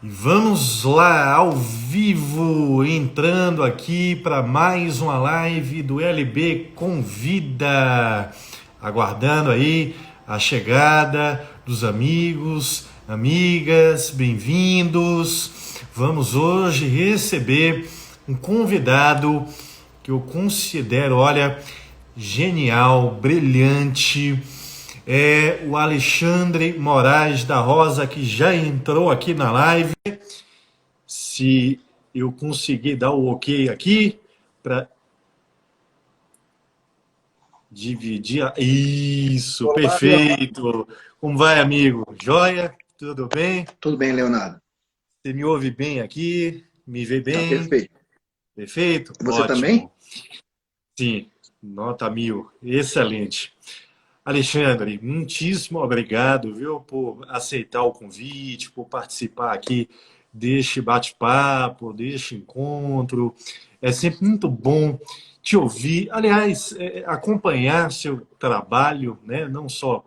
E vamos lá, ao vivo, entrando aqui para mais uma live do LB Convida. Aguardando aí a chegada dos amigos, amigas, bem-vindos. Vamos hoje receber um convidado que eu considero, olha, genial, brilhante. É o Alexandre Moraes da Rosa, que já entrou aqui na live. Se eu conseguir dar o ok aqui para dividir. Isso, Olá, Leonardo. perfeito. Como vai, amigo? Joia? Tudo bem? Tudo bem, Leonardo? Você me ouve bem aqui? Me vê Tá bem? perfeito. Perfeito? Você também? Ótimo. Sim, nota 1000. Excelente. Alexandre, muitíssimo obrigado, viu, por aceitar o convite, por participar aqui deste bate-papo, deste encontro. É sempre muito bom te ouvir, aliás, acompanhar seu trabalho, né? Não só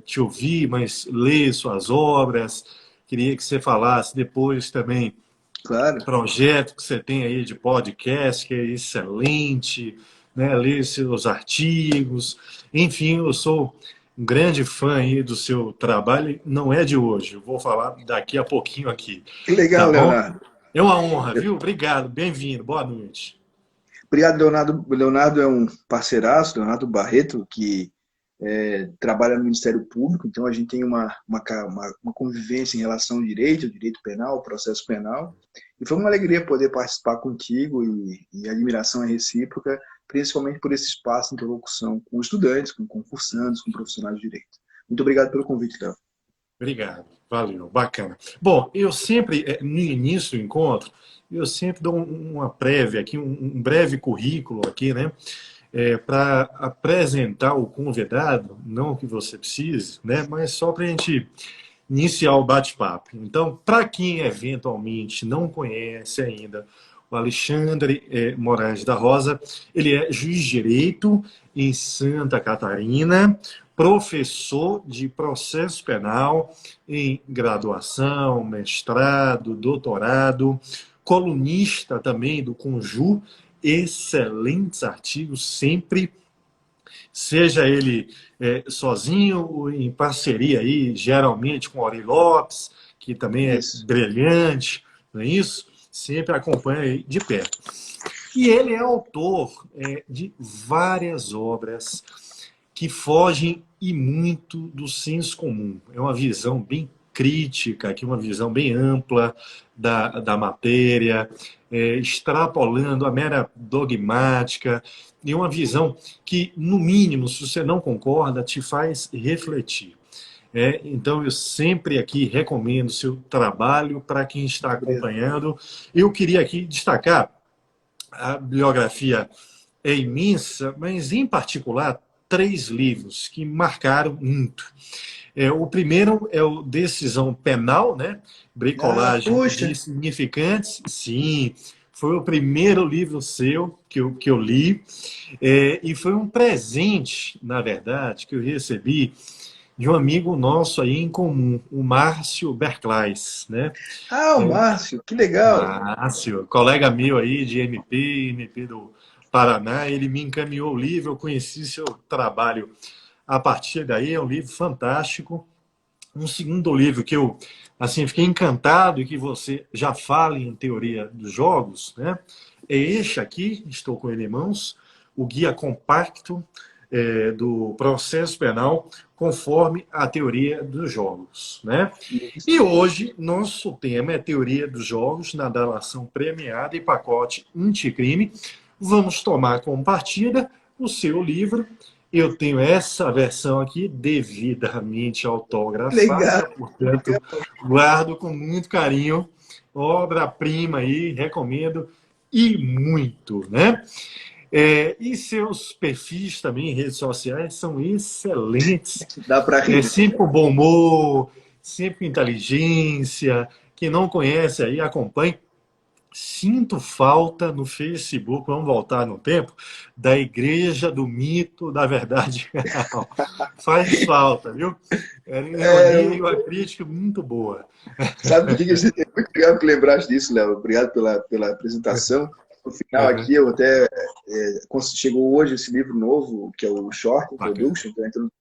te ouvir, mas ler suas obras. Queria que você falasse depois também Claro. projeto que você tem aí de podcast, que é excelente, né? Ler seus artigos, enfim, eu sou um grande fã aí do seu trabalho, não é de hoje, eu vou falar daqui a pouquinho aqui, Que tá legal, bom? Leonardo. É uma honra, viu? Obrigado, bem-vindo, boa noite. Obrigado, Leonardo. Leonardo é um parceiraço, Leonardo Barreto, que trabalha no Ministério Público, então a gente tem uma convivência em relação ao direito penal, processo penal. E foi uma alegria poder participar contigo e a admiração é recíproca, principalmente por esse espaço de interlocução com estudantes, com concursantes, com profissionais de direito. Muito obrigado pelo convite, Léo. Obrigado, valeu, bacana. Bom, eu sempre, no início do encontro, eu sempre dou uma prévia aqui, um breve currículo aqui, né? Para apresentar o convidado, não que você precise, né? Mas só para a gente iniciar o bate-papo. Então, para quem eventualmente não conhece ainda o Alexandre Moraes da Rosa, ele é juiz de direito em Santa Catarina, professor de processo penal em graduação, mestrado, doutorado, colunista também do Conju, excelentes artigos sempre, seja ele sozinho ou em parceria aí, geralmente com o Auri Lopes, que também é Isso. brilhante, não é isso? Sempre acompanha aí de perto. E ele é autor de várias obras que fogem e muito do senso comum. É uma visão bem crítica, aqui uma visão bem ampla da matéria, extrapolando a mera dogmática, e uma visão que, no mínimo, se você não concorda, te faz refletir. Então, eu sempre aqui recomendo o seu trabalho para quem está acompanhando. Eu queria aqui destacar a bibliografia é imensa, mas em particular três livros que marcaram muito. O primeiro é o Decisão Penal, né? Ah, Bricolagem puxa, de Significantes. Sim, foi o primeiro livro seu que eu li. E foi um presente, na verdade, que eu recebi de um amigo nosso aí em comum, o Márcio Berclais, né? ah, o Márcio, que legal. Márcio, colega meu aí de MP do Paraná, ele me encaminhou o livro, eu conheci seu trabalho a partir daí, é um livro fantástico. Um segundo livro que eu assim fiquei encantado e que você já fala em teoria dos jogos, né? É este aqui, estou com ele em mãos, o Guia Compacto do Processo Penal conforme a teoria dos jogos, né? E Isso. hoje nosso tema é teoria dos jogos na delação premiada e pacote anticrime. Vamos tomar como partida o seu livro. Eu tenho essa versão aqui devidamente Que legal. autografada, portanto, guardo com muito carinho. Obra-prima aí, recomendo e muito, né? E seus perfis também em redes sociais são excelentes. Dá para rir. Sempre com bom humor, sempre com inteligência. Quem não conhece aí, acompanhe. Sinto falta no Facebook, vamos voltar no tempo, da Igreja do Mito da Verdade Real. Faz falta, viu? Era uma É, ironia e uma crítica muito boa. sabe o que é muito legal que lembraste disso, Léo? Obrigado pela apresentação. No final Uhum. aqui, eu até chegou hoje esse livro novo, que é o Short Bacana, Introduction. Então,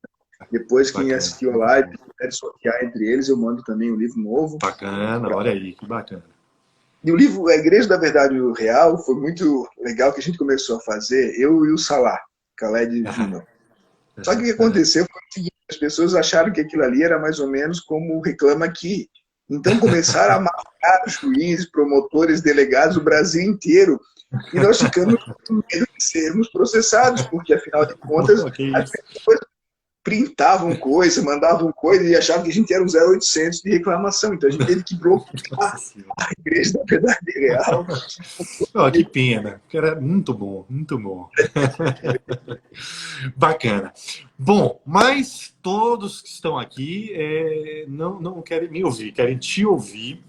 depois, quem bacana, assistiu a muito live, bom. quiser sortear entre eles, eu mando também o livro novo. Bacana, olha aí, que bacana. E o livro A Igreja da Verdade Real foi muito legal que a gente começou a fazer, eu e o Salah, Khaled Aham, Júnior. Só que o aham, que aham. aconteceu foi o seguinte, as pessoas acharam que aquilo ali era mais ou menos como Reclama Aqui. Então começaram a marcar juízes, promotores, delegados, o Brasil inteiro. E nós ficamos com medo de sermos processados, porque afinal de contas Pô, que as isso. pessoas printavam coisa, mandavam coisa e achavam que a gente era um 0800 de reclamação. Então a gente teve que bloquear Nossa Senhora. a Igreja da Verdade Real. Oh, que pena, que era muito bom, muito bom. Bacana. Bom, mas todos que estão aqui não querem me ouvir, querem te ouvir.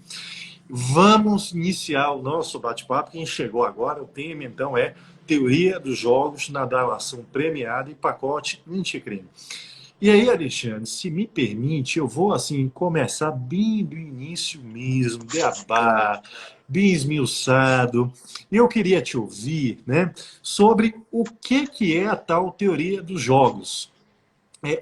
Vamos iniciar o nosso bate-papo. Quem chegou agora, o tema então é Teoria dos Jogos na Delação Premiada e Pacote Anticrime. E aí, Alexandre, se me permite, eu vou assim começar bem do início mesmo, Claro. beabá, bem esmiuçado. Eu queria te ouvir, né, sobre o que é a tal teoria dos jogos.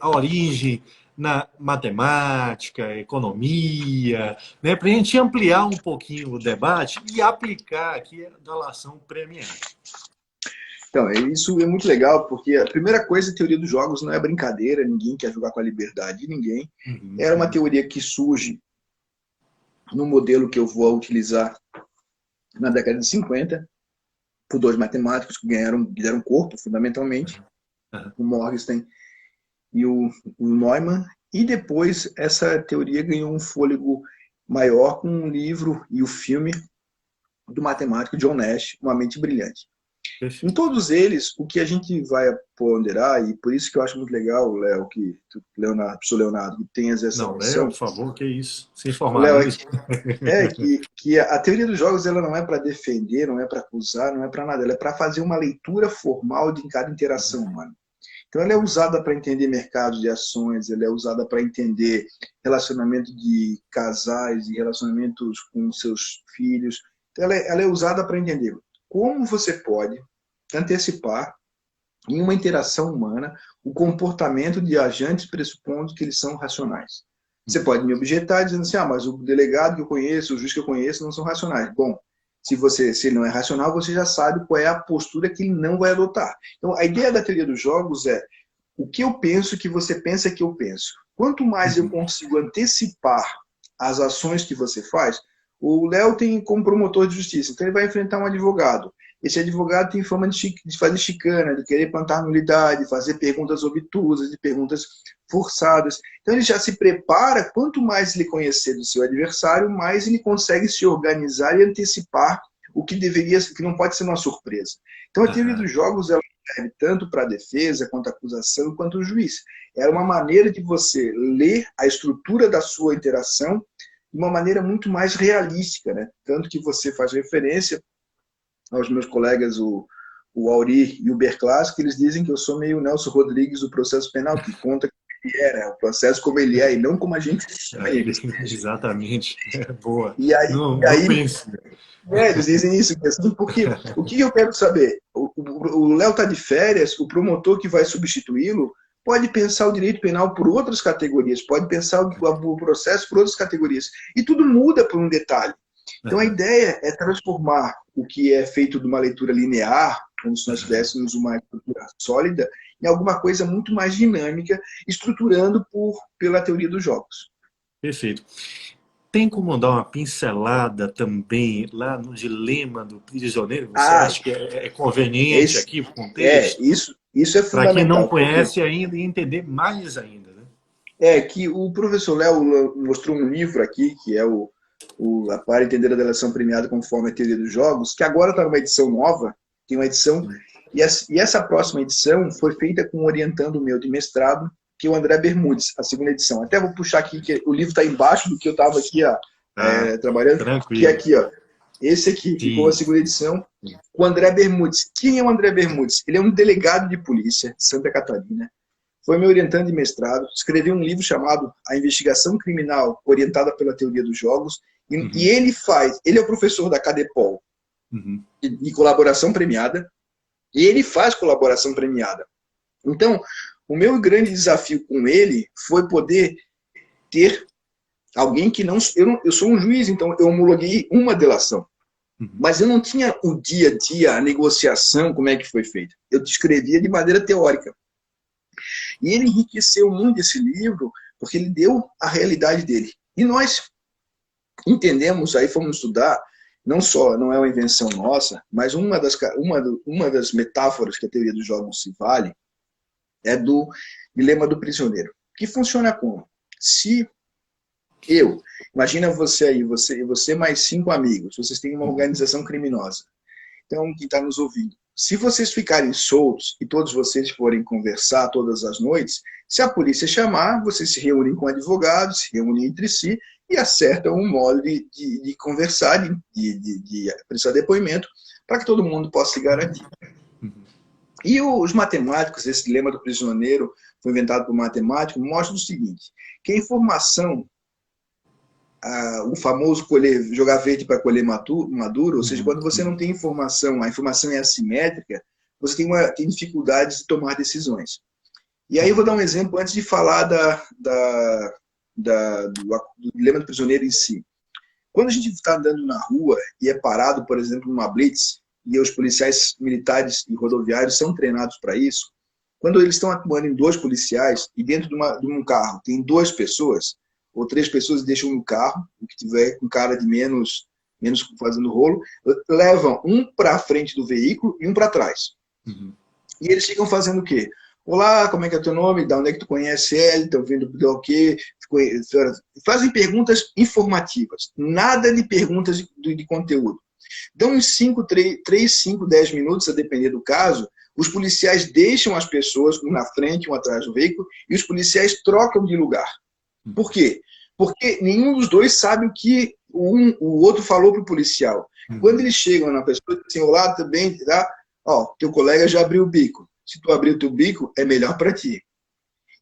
A origem na matemática, economia, né, para a gente ampliar um pouquinho o debate e aplicar aqui a relação premiada. Então, isso é muito legal, porque a primeira coisa, a teoria dos jogos não é brincadeira, ninguém quer jogar com a liberdade de ninguém. Uhum, Era uma uhum, teoria que surge no modelo que eu vou utilizar na década de 50, por dois matemáticos que deram corpo, fundamentalmente, uhum, o Morgenstern e o Neumann, e depois essa teoria ganhou um fôlego maior com um livro e o filme do matemático John Nash, Uma Mente Brilhante. Em perfeito. todos eles, o que a gente vai ponderar, e por isso que eu acho muito legal, Léo, que professor Leonardo, que tenhas essa Não, Léo, visão, por favor, que isso? Sem Léo, formalismo. que a teoria dos jogos ela não é para defender, não é para acusar, não é para nada, ela é para fazer uma leitura formal de cada interação humana. Então, ela é usada para entender mercados de ações, ela é usada para entender relacionamento de casais e relacionamentos com seus filhos. Então, ela é usada para entender como você pode antecipar em uma interação humana o comportamento de agentes pressupondo que eles são racionais. Você pode me objetar dizendo assim, mas o delegado que eu conheço, o juiz que eu conheço não são racionais. Bom, se ele não é racional, você já sabe qual é a postura que ele não vai adotar. Então, a ideia da teoria dos jogos é o que eu penso que você pensa que eu penso. Quanto mais eu Uhum. consigo antecipar as ações que você faz, o Léo tem como promotor de justiça, então ele vai enfrentar um advogado. Esse advogado tem fama de fazer chicana, de querer plantar nulidade, fazer perguntas obtusas, de perguntas forçadas. Então ele já se prepara, quanto mais ele conhecer do seu adversário, mais ele consegue se organizar e antecipar o que deveria, que não pode ser uma surpresa. Então a teoria Aham. dos jogos ela serve tanto para a defesa, quanto a acusação, quanto o juiz. Era uma maneira de você ler a estrutura da sua interação de uma maneira muito mais realística, né? Tanto que você faz referência aos meus colegas, o Auri e o Berclas, que eles dizem que eu sou meio Nelson Rodrigues do processo penal, que conta como ele é, né? O processo como ele é, e não como a gente sonha que esteja. Exatamente. Boa. E aí, Não, e não aí pense. eles dizem isso, assim, porque o que eu quero saber? O Léo está de férias, o promotor que vai substituí-lo pode pensar o direito penal por outras categorias, pode pensar o processo por outras categorias. E tudo muda por um detalhe. Então a Aham. ideia é transformar o que é feito de uma leitura linear, como se nós tivéssemos uma estrutura sólida, em alguma coisa muito mais dinâmica, estruturando pela teoria dos jogos. Perfeito. Tem como dar uma pincelada também lá no dilema do prisioneiro? Você Ah, acha que é conveniente esse, aqui o contexto? isso é Para quem não fundamental, porque conhece ainda e entender mais ainda, né? que o professor Léo mostrou um livro aqui, que é a Para Entender a Delação Premiada conforme a Teoria dos Jogos, que agora está numa edição nova, tem uma edição, e essa próxima edição foi feita com um orientando meu de mestrado, que é o André Bermudes, a segunda edição. Até vou puxar aqui, que o livro está embaixo do que eu estava aqui Tá trabalhando, que é tranquilo. aqui, ó. Esse aqui, ficou a Sim. segunda edição, com o André Bermudes. Quem é o André Bermudes? Ele é um delegado de polícia de Santa Catarina. Foi meu orientando de mestrado. Escreveu um livro chamado A Investigação Criminal, orientada pela teoria dos jogos. E Uhum. ele é o professor da Cadepol, Uhum. de colaboração premiada, e ele faz colaboração premiada. Então, o meu grande desafio com ele foi poder ter alguém que não... Eu sou um juiz, então eu homologuei uma delação. Uhum. Mas eu não tinha o dia a dia, a negociação, como é que foi feita. Eu descrevia de maneira teórica. E ele enriqueceu muito esse livro, porque ele deu a realidade dele. E nós entendemos, aí fomos estudar, não é uma invenção nossa, mas uma das metáforas que a teoria dos jogos se vale é do dilema do prisioneiro, que funciona como? Se imagina você aí, você mais 5 amigos, vocês têm uma Uhum. organização criminosa. Então, quem está nos ouvindo, se vocês ficarem soltos e todos vocês forem conversar todas as noites, se a polícia chamar, vocês se reúnem com advogados, se reúnem entre si e acertam um modo de conversar, de prestar depoimento, para que todo mundo possa se garantir. Uhum. E os matemáticos, esse dilema do prisioneiro foi inventado por um matemático, mostra o seguinte, que a informação, o famoso jogar verde para colher maduro, ou seja, Uhum. quando você não Uhum. tem informação, a informação é assimétrica, você tem dificuldades de tomar decisões. E aí eu vou dar um exemplo antes de falar do dilema do prisioneiro em si. Quando a gente está andando na rua e é parado, por exemplo, numa blitz, e os policiais militares e rodoviários são treinados para isso, quando eles estão atuando em 2 policiais e dentro de um carro tem 2 pessoas, ou 3 pessoas deixam no carro, o que tiver com cara de menos fazendo rolo, levam um para frente do veículo e um para trás. Uhum. E eles ficam fazendo o quê? Olá, como é que é teu nome? Da onde é que tu conhece ele? Estão vindo do quê? Fazem perguntas informativas, nada de perguntas de conteúdo. Dão uns 3, 5, 10 minutos, a depender do caso, os policiais deixam as pessoas, um na frente, um atrás do veículo, e os policiais trocam de lugar. Por quê? Porque nenhum dos dois sabe o que o outro falou para o policial. Quando eles chegam na pessoa, dizem assim, olá, tudo bem? Tá? Ó, teu colega já abriu o bico. Se tu abrir o teu bico, é melhor para ti.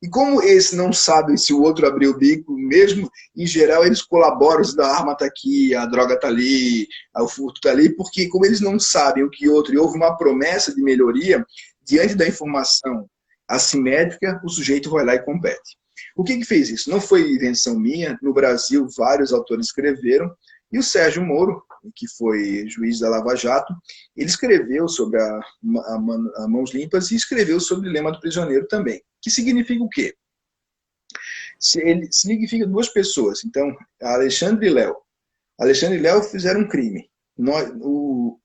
E como esse não sabe se o outro abriu o bico mesmo, em geral eles colaboram, se a arma está aqui, a droga está ali, o furto está ali, porque como eles não sabem o que outro, e houve uma promessa de melhoria, diante da informação assimétrica, o sujeito vai lá e compete. O que fez isso? Não foi invenção minha, no Brasil vários autores escreveram, e o Sérgio Moro, que foi juiz da Lava Jato, ele escreveu sobre a Mãos Limpas e escreveu sobre o dilema do prisioneiro também. Que significa o quê? Significa 2 pessoas. Então, Alexandre e Léo. Alexandre e Léo fizeram um crime. O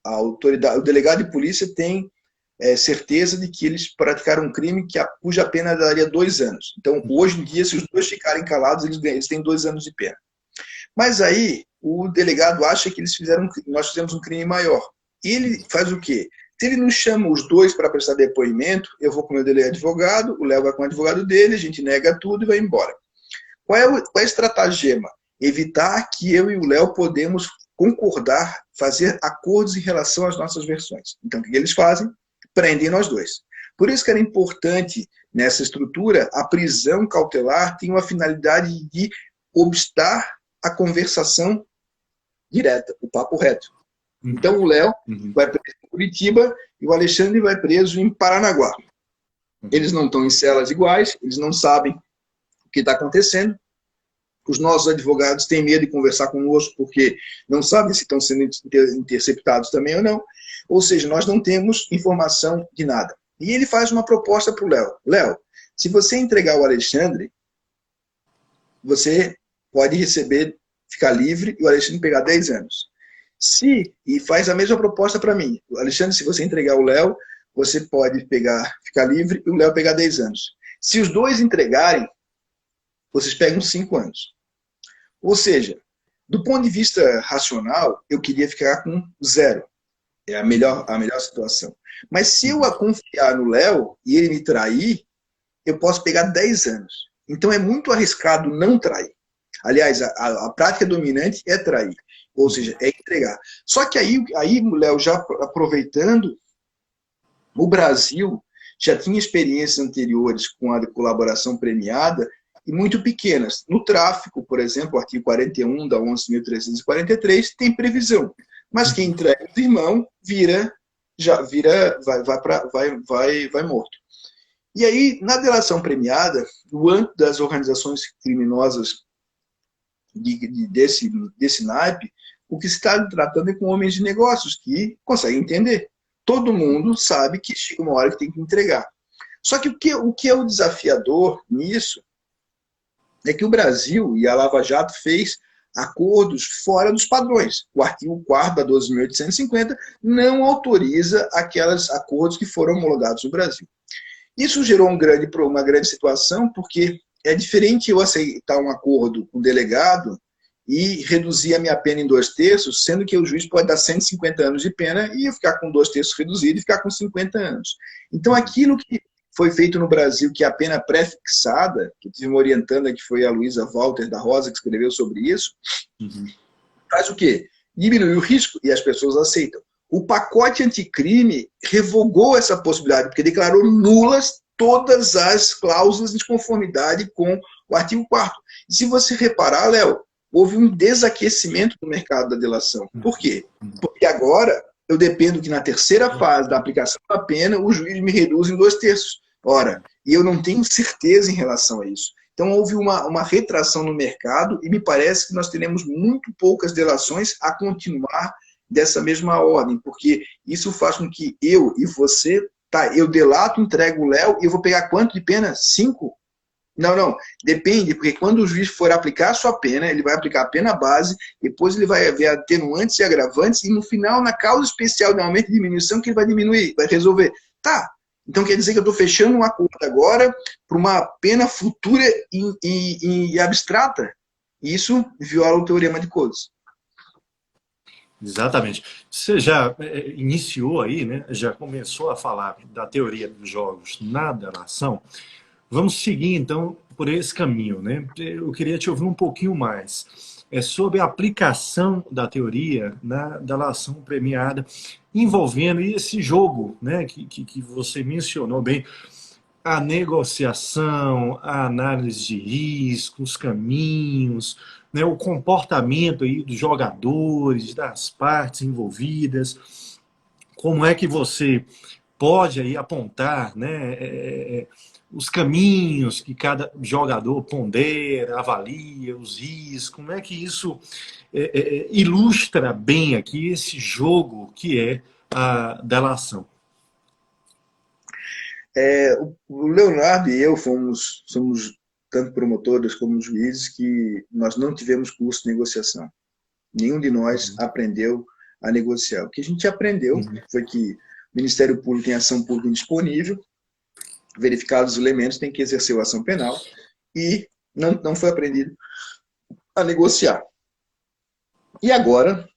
delegado de polícia tem certeza de que eles praticaram um crime cuja pena daria 2 anos. Então, hoje em dia, se os dois ficarem calados, eles têm 2 anos de pena. Mas aí, o delegado acha que nós fizemos um crime maior. E ele faz o quê? Se ele não chama os dois para prestar depoimento, eu vou com o meu advogado, o Léo vai com o advogado dele, a gente nega tudo e vai embora. Qual é a estratagema? Evitar que eu e o Léo podemos concordar, fazer acordos em relação às nossas versões. Então, o que eles fazem? Prendem nós dois. Por isso que era importante, nessa estrutura, a prisão cautelar tem uma finalidade de obstar a conversação direta, o papo reto. Então, o Léo vai preso em Curitiba e o Alexandre vai preso em Paranaguá. Eles não estão em celas iguais, eles não sabem o que está acontecendo. Os nossos advogados têm medo de conversar conosco porque não sabem se estão sendo interceptados também ou não. Ou seja, nós não temos informação de nada. E ele faz uma proposta para o Léo. Léo, se você entregar o Alexandre, você pode ficar livre e o Alexandre pegar 10 anos. E faz a mesma proposta para mim. Alexandre, se você entregar o Léo, você pode ficar livre e o Léo pegar 10 anos. Se os dois entregarem, vocês pegam 5 anos. Ou seja, do ponto de vista racional, eu queria ficar com 0. É a melhor situação. Mas se eu confiar no Léo e ele me trair, eu posso pegar 10 anos. Então é muito arriscado não trair. Aliás, a prática dominante é trair. Ou seja, é entregar. Só que aí Léo, já aproveitando, o Brasil já tinha experiências anteriores com a colaboração premiada e muito pequenas. No tráfico, por exemplo, o artigo 41 da 11.343 tem previsão. Mas quem entrega os irmãos vai morto. E aí, na delação premiada, no âmbito das organizações criminosas desse naipe, o que se está tratando é com homens de negócios que conseguem entender. Todo mundo sabe que chega uma hora que tem que entregar. Só que o que é o desafiador nisso é que o Brasil e a Lava Jato fez acordos fora dos padrões. O artigo 4º da 12.850 não autoriza aqueles acordos que foram homologados no Brasil. Isso gerou uma grande situação, porque é diferente eu aceitar um acordo com o delegado e reduzir a minha pena em 2/3, sendo que o juiz pode dar 150 anos de pena e eu ficar com 2/3 reduzido e ficar com 50 anos. Então, aquilo que foi feito no Brasil, que é a pena pré-fixada, que tive me orientando, que foi a Luísa Walter da Rosa, que escreveu sobre isso, faz o quê? Diminui o risco e as pessoas aceitam. O pacote anticrime revogou essa possibilidade, porque declarou nulas todas as cláusulas de conformidade com o artigo 4º. E se você reparar, Léo, houve um desaquecimento do mercado da delação. Por quê? Porque agora eu dependo que na terceira fase da aplicação da pena o juiz me reduz em 2/3. Ora, e eu não tenho certeza em relação a isso. Então houve uma retração no mercado e me parece que nós teremos muito poucas delações a continuar dessa mesma ordem, porque isso faz com que eu e você, eu delato, entrego o Léo e eu vou pegar quanto de pena? 5? Não, depende, porque quando o juiz for aplicar a sua pena, ele vai aplicar a pena base, depois ele vai ver atenuantes e agravantes, e no final, na causa especial de aumento e diminuição, que ele vai diminuir, vai resolver. Tá, então quer dizer que eu estou fechando um acordo agora para uma pena futura e abstrata. Isso viola o teorema de Coase. Exatamente. Você já iniciou aí, né? Já começou a falar da teoria dos jogos na delação. Vamos seguir, então, por esse caminho, né? Eu queria te ouvir um pouquinho mais sobre a aplicação da teoria na delação premiada, envolvendo esse jogo, né? Que você mencionou bem, a negociação, a análise de risco, os caminhos, né? O comportamento aí dos jogadores, das partes envolvidas. Como é que você pode aí apontar, né, os caminhos que cada jogador pondera, avalia, os riscos, como é que isso ilustra bem aqui esse jogo que é a delação? O Leonardo e eu somos tanto promotores como juízes que nós não tivemos curso de negociação. Nenhum de nós aprendeu a negociar. O que a gente aprendeu foi que o Ministério Público tem ação pública disponível, verificados os elementos, tem que exercer a ação penal e não foi aprendido a negociar. E agora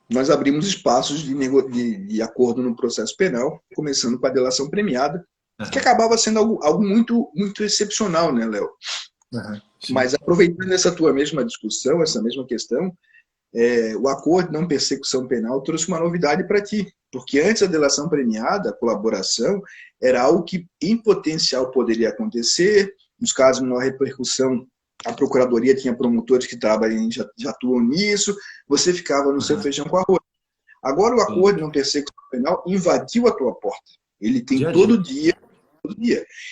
nós abrimos espaços de acordo no processo penal, começando com a delação premiada, que acabava sendo algo muito, muito excepcional, né, Léo? Mas aproveitando essa tua mesma discussão, essa mesma questão, o acordo de não persecução penal trouxe uma novidade para ti, porque antes a delação premiada, a colaboração, era algo que em potencial poderia acontecer, nos casos de menor repercussão, a procuradoria tinha promotores que trabalham, já atuam nisso, você ficava no seu feijão com arroz. Agora o acordo de não persecução penal invadiu a tua porta. Ele tem todo dia.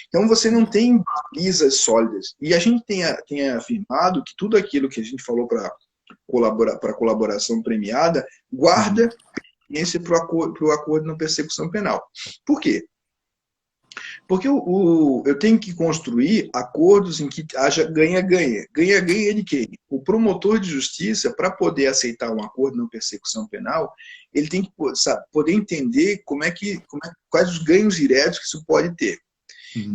Então você não tem balizas sólidas. E a gente tem afirmado que tudo aquilo que a gente falou para colaboração premiada guarda pertinência para o acordo de não persecução penal. Por quê? Porque eu tenho que construir acordos em que haja ganha-ganha. Ganha-ganha de quem? O promotor de justiça, para poder aceitar um acordo de não persecução penal, ele tem que poder entender quais os ganhos diretos que isso pode ter.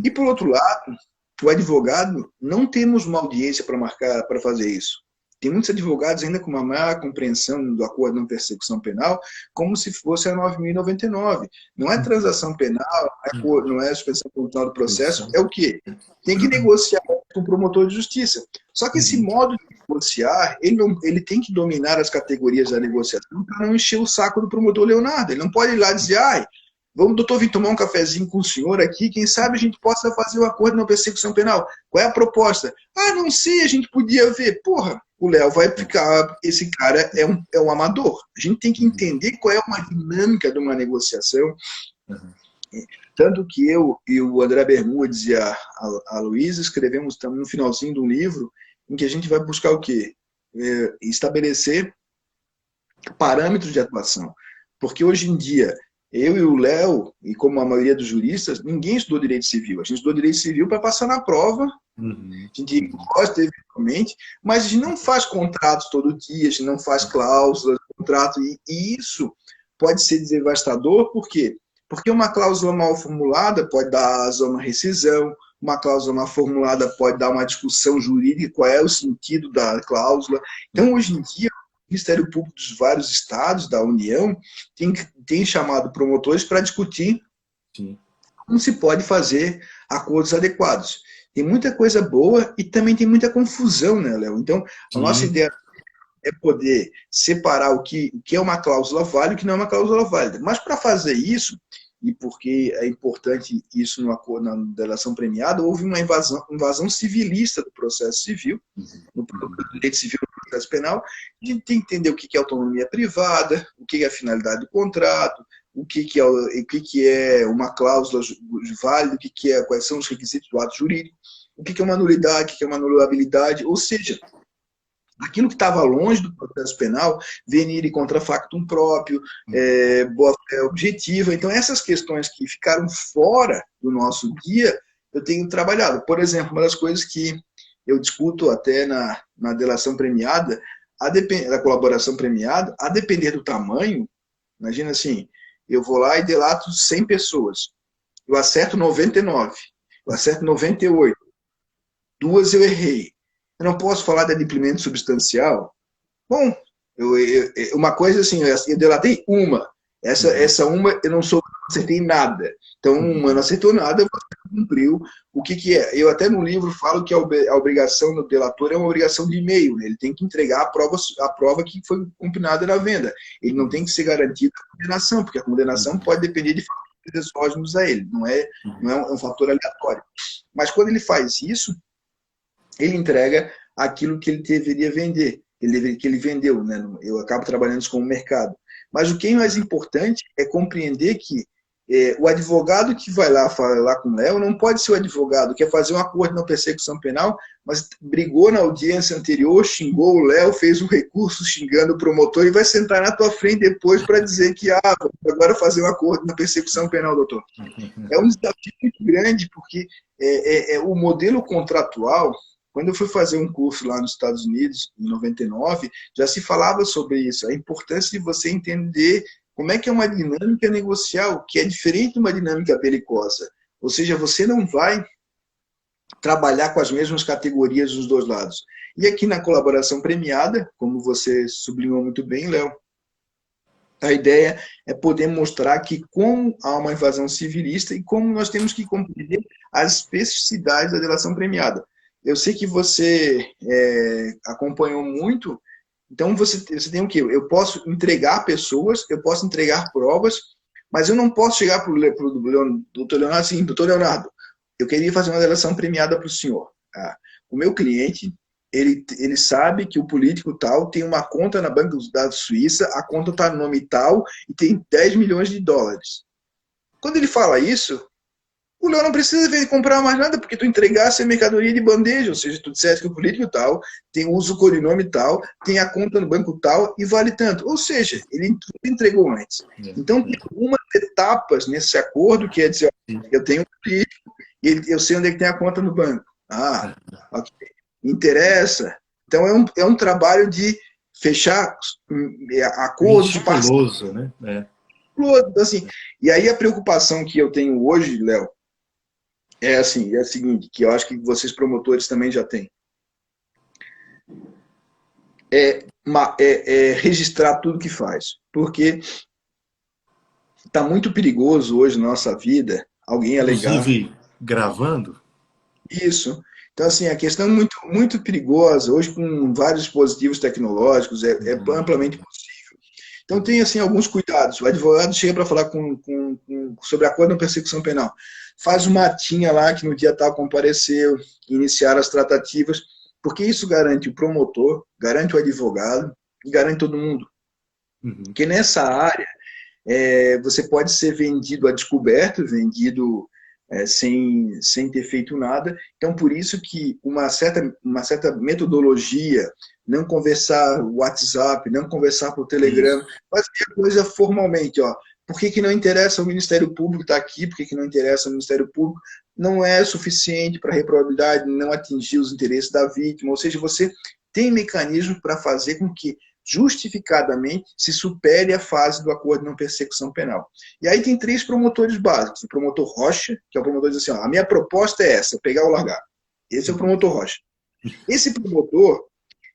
E, por outro lado, o advogado, não temos uma audiência para fazer isso. Tem muitos advogados ainda com uma má compreensão do acordo de não persecução penal, como se fosse a 9.099. Não é transação penal, não é suspensão condicional do processo, é o quê? Tem que negociar com o promotor de justiça. Só que esse modo de negociar, ele tem que dominar as categorias da negociação para não encher o saco do promotor Leonardo. Ele não pode ir lá dizer, ai, vamos, doutor, vir tomar um cafezinho com o senhor aqui, quem sabe a gente possa fazer um acordo na persecução penal. Qual é a proposta? Ah, não sei, a gente podia ver. Porra, o Léo vai ficar, esse cara é um amador. A gente tem que entender qual é uma dinâmica de uma negociação. Tanto que eu e o André Bermudes e a Luísa escrevemos também no finalzinho de um livro em que a gente vai buscar o quê? Estabelecer parâmetros de atuação. Porque hoje em dia, eu e o Léo, e como a maioria dos juristas, ninguém estudou direito civil. A gente estudou direito civil para passar na prova, a gente gosta eventualmente, mas a gente não faz contratos todo dia, a gente não faz cláusulas, contrato, e isso pode ser devastador, por quê? Porque uma cláusula mal formulada pode dar asa a uma rescisão, uma cláusula mal formulada pode dar uma discussão jurídica, qual é o sentido da cláusula. Então, hoje em dia, o Ministério Público dos vários estados da União tem chamado promotores para discutir como se pode fazer acordos adequados. Tem muita coisa boa e também tem muita confusão, né, Léo? Então, a nossa ideia é poder separar o que é uma cláusula válida e o que não é uma cláusula válida. Mas para fazer isso, e porque é importante isso no acordo, na delação premiada, houve uma invasão civilista do processo civil, no direito civil no processo penal. A gente tem que entender o que é autonomia privada, o que é a finalidade do contrato, o que é uma cláusula válida, quais são os requisitos do ato jurídico, o que é uma nulidade, o que é uma anulabilidade, ou seja, aquilo que estava longe do processo penal, venire contra factum próprio, boa-fé objetiva. Então, essas questões que ficaram fora do nosso dia, eu tenho trabalhado. Por exemplo, uma das coisas que eu discuto até na delação premiada, da colaboração premiada, a depender do tamanho, imagina assim, eu vou lá e delato 100 pessoas, eu acerto 99, eu acerto 98, duas eu errei. Eu não posso falar de adimplemento substancial? Bom, uma coisa assim, eu delatei uma. Essa uma eu não acertei nada. Então, uma não acertou nada, você cumpriu. O que é? Eu até no livro falo que a obrigação do delator é uma obrigação de meio. Né? Ele tem que entregar a prova que foi combinada na venda. Ele não tem que ser garantido a condenação, porque a condenação pode depender de fatores exógenos a ele. Não é um fator aleatório. Mas quando ele faz isso, ele entrega aquilo que ele deveria vender, que ele vendeu. Né? Eu acabo trabalhando isso como mercado. Mas o que é mais importante é compreender que o advogado que vai lá falar com o Léo não pode ser o advogado que quer fazer um acordo na persecução penal, mas brigou na audiência anterior, xingou o Léo, fez um recurso xingando o promotor e vai sentar na tua frente depois para dizer que vamos agora fazer um acordo na persecução penal, doutor. É um desafio muito grande, porque o modelo contratual. Quando eu fui fazer um curso lá nos Estados Unidos, em 99, já se falava sobre isso, a importância de você entender como é que é uma dinâmica negocial, que é diferente de uma dinâmica belicosa. Ou seja, você não vai trabalhar com as mesmas categorias dos dois lados. E aqui na colaboração premiada, como você sublinhou muito bem, Léo, a ideia é poder mostrar que como há uma invasão civilista e como nós temos que compreender as especificidades da delação premiada. Eu sei que você acompanhou muito, então você tem o quê? Eu posso entregar pessoas, eu posso entregar provas, mas eu não posso chegar para o doutor Leonardo assim, doutor Leonardo, eu queria fazer uma delação premiada para o senhor. O meu cliente, ele sabe que o político tal tem uma conta na Banca dos Dados Suíça, a conta está no nome tal e tem 10 milhões de dólares. Quando ele fala isso, o Léo não precisa comprar mais nada, porque tu entregasse a mercadoria de bandeja, ou seja, tu disseste que o político tal, usa o codinome tal, tem a conta no banco tal e vale tanto. Ou seja, ele entregou antes. Então, tem algumas etapas nesse acordo que é dizer, eu tenho um político e eu sei onde é que tem a conta no banco. Ok. Interessa. Então, é um trabalho de fechar acordos de parceria, né? Assim, e aí a preocupação que eu tenho hoje, Léo, é a seguinte, que eu acho que vocês promotores também já têm. Registrar tudo que faz. Porque está muito perigoso hoje na nossa vida alguém alegar... Inclusive, gravando? Isso. Então, assim, a questão é muito, muito perigosa. Hoje, com vários dispositivos tecnológicos, é amplamente possível. Então, tem, assim, alguns cuidados. O advogado chega para falar sobre acordo na persecução penal. Faz uma atinha lá que no dia tal compareceu, iniciar as tratativas, porque isso garante o promotor, garante o advogado e garante todo mundo. Porque nessa área, você pode ser vendido a descoberto, vendido sem ter feito nada. Então, por isso que uma certa metodologia, não conversar WhatsApp, não conversar por Telegram, fazer a coisa formalmente. Ó. Por que não interessa o Ministério Público estar aqui? Por que não interessa o Ministério Público? Não é suficiente para a reprobabilidade não atingir os interesses da vítima. Ou seja, você tem mecanismos para fazer com que justificadamente se supere a fase do acordo de não persecução penal. E aí tem 3 promotores básicos. O promotor Rocha, que é o promotor que diz assim, ó, a minha proposta é essa, pegar ou largar. Esse é o promotor Rocha. Esse promotor,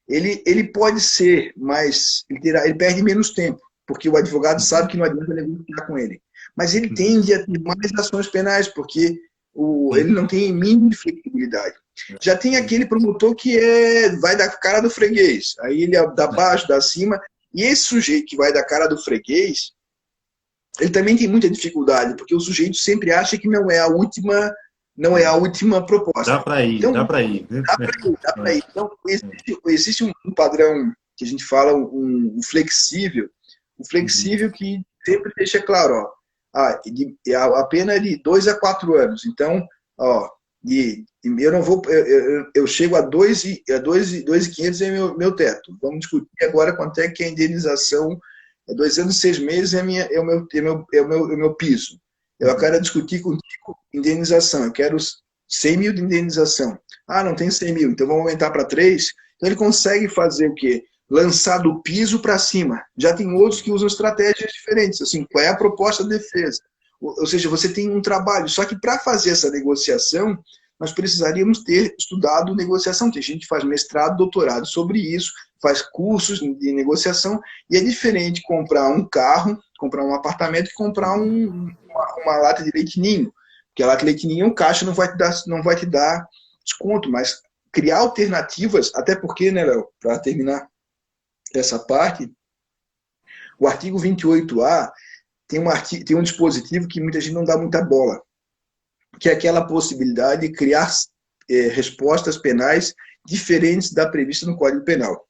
ele pode ser mais... Ele perde menos tempo, porque o advogado sabe que não adianta negociar com ele. Mas ele tende a ter mais ações penais, porque ele não tem mínimo de flexibilidade. Já tem aquele promotor que vai da cara do freguês, aí ele dá baixo, dá cima, e esse sujeito que vai da cara do freguês, ele também tem muita dificuldade, porque o sujeito sempre acha que não é a última proposta. Dá para ir, então, dá para ir. Né? Dá para ir. Então, existe um padrão que a gente fala, um flexível que sempre deixa claro, ó, a pena é de 2 a 4 anos. Então, ó, eu não vou, eu chego a 2.500 é meu teto. Vamos discutir agora quanto é que é a indenização. 2 anos e 6 meses é o meu piso. Eu quero discutir contigo indenização. Eu quero 100 mil de indenização. Não tem 100 mil, então vamos aumentar para 3. Então ele consegue fazer o quê? Lançar do piso para cima. Já tem outros que usam estratégias diferentes. Assim, qual é a proposta de defesa? Ou seja, você tem um trabalho. Só que para fazer essa negociação, nós precisaríamos ter estudado negociação. Tem gente que faz mestrado, doutorado sobre isso, faz cursos de negociação, e é diferente comprar um carro, comprar um apartamento e comprar uma lata de leite ninho. Porque a lata de leite ninho, o caixa não vai te dar desconto, mas criar alternativas, até porque, né, Léo, para terminar essa parte, o artigo 28A tem um dispositivo que muita gente não dá muita bola, que é aquela possibilidade de criar respostas penais diferentes da prevista no Código Penal.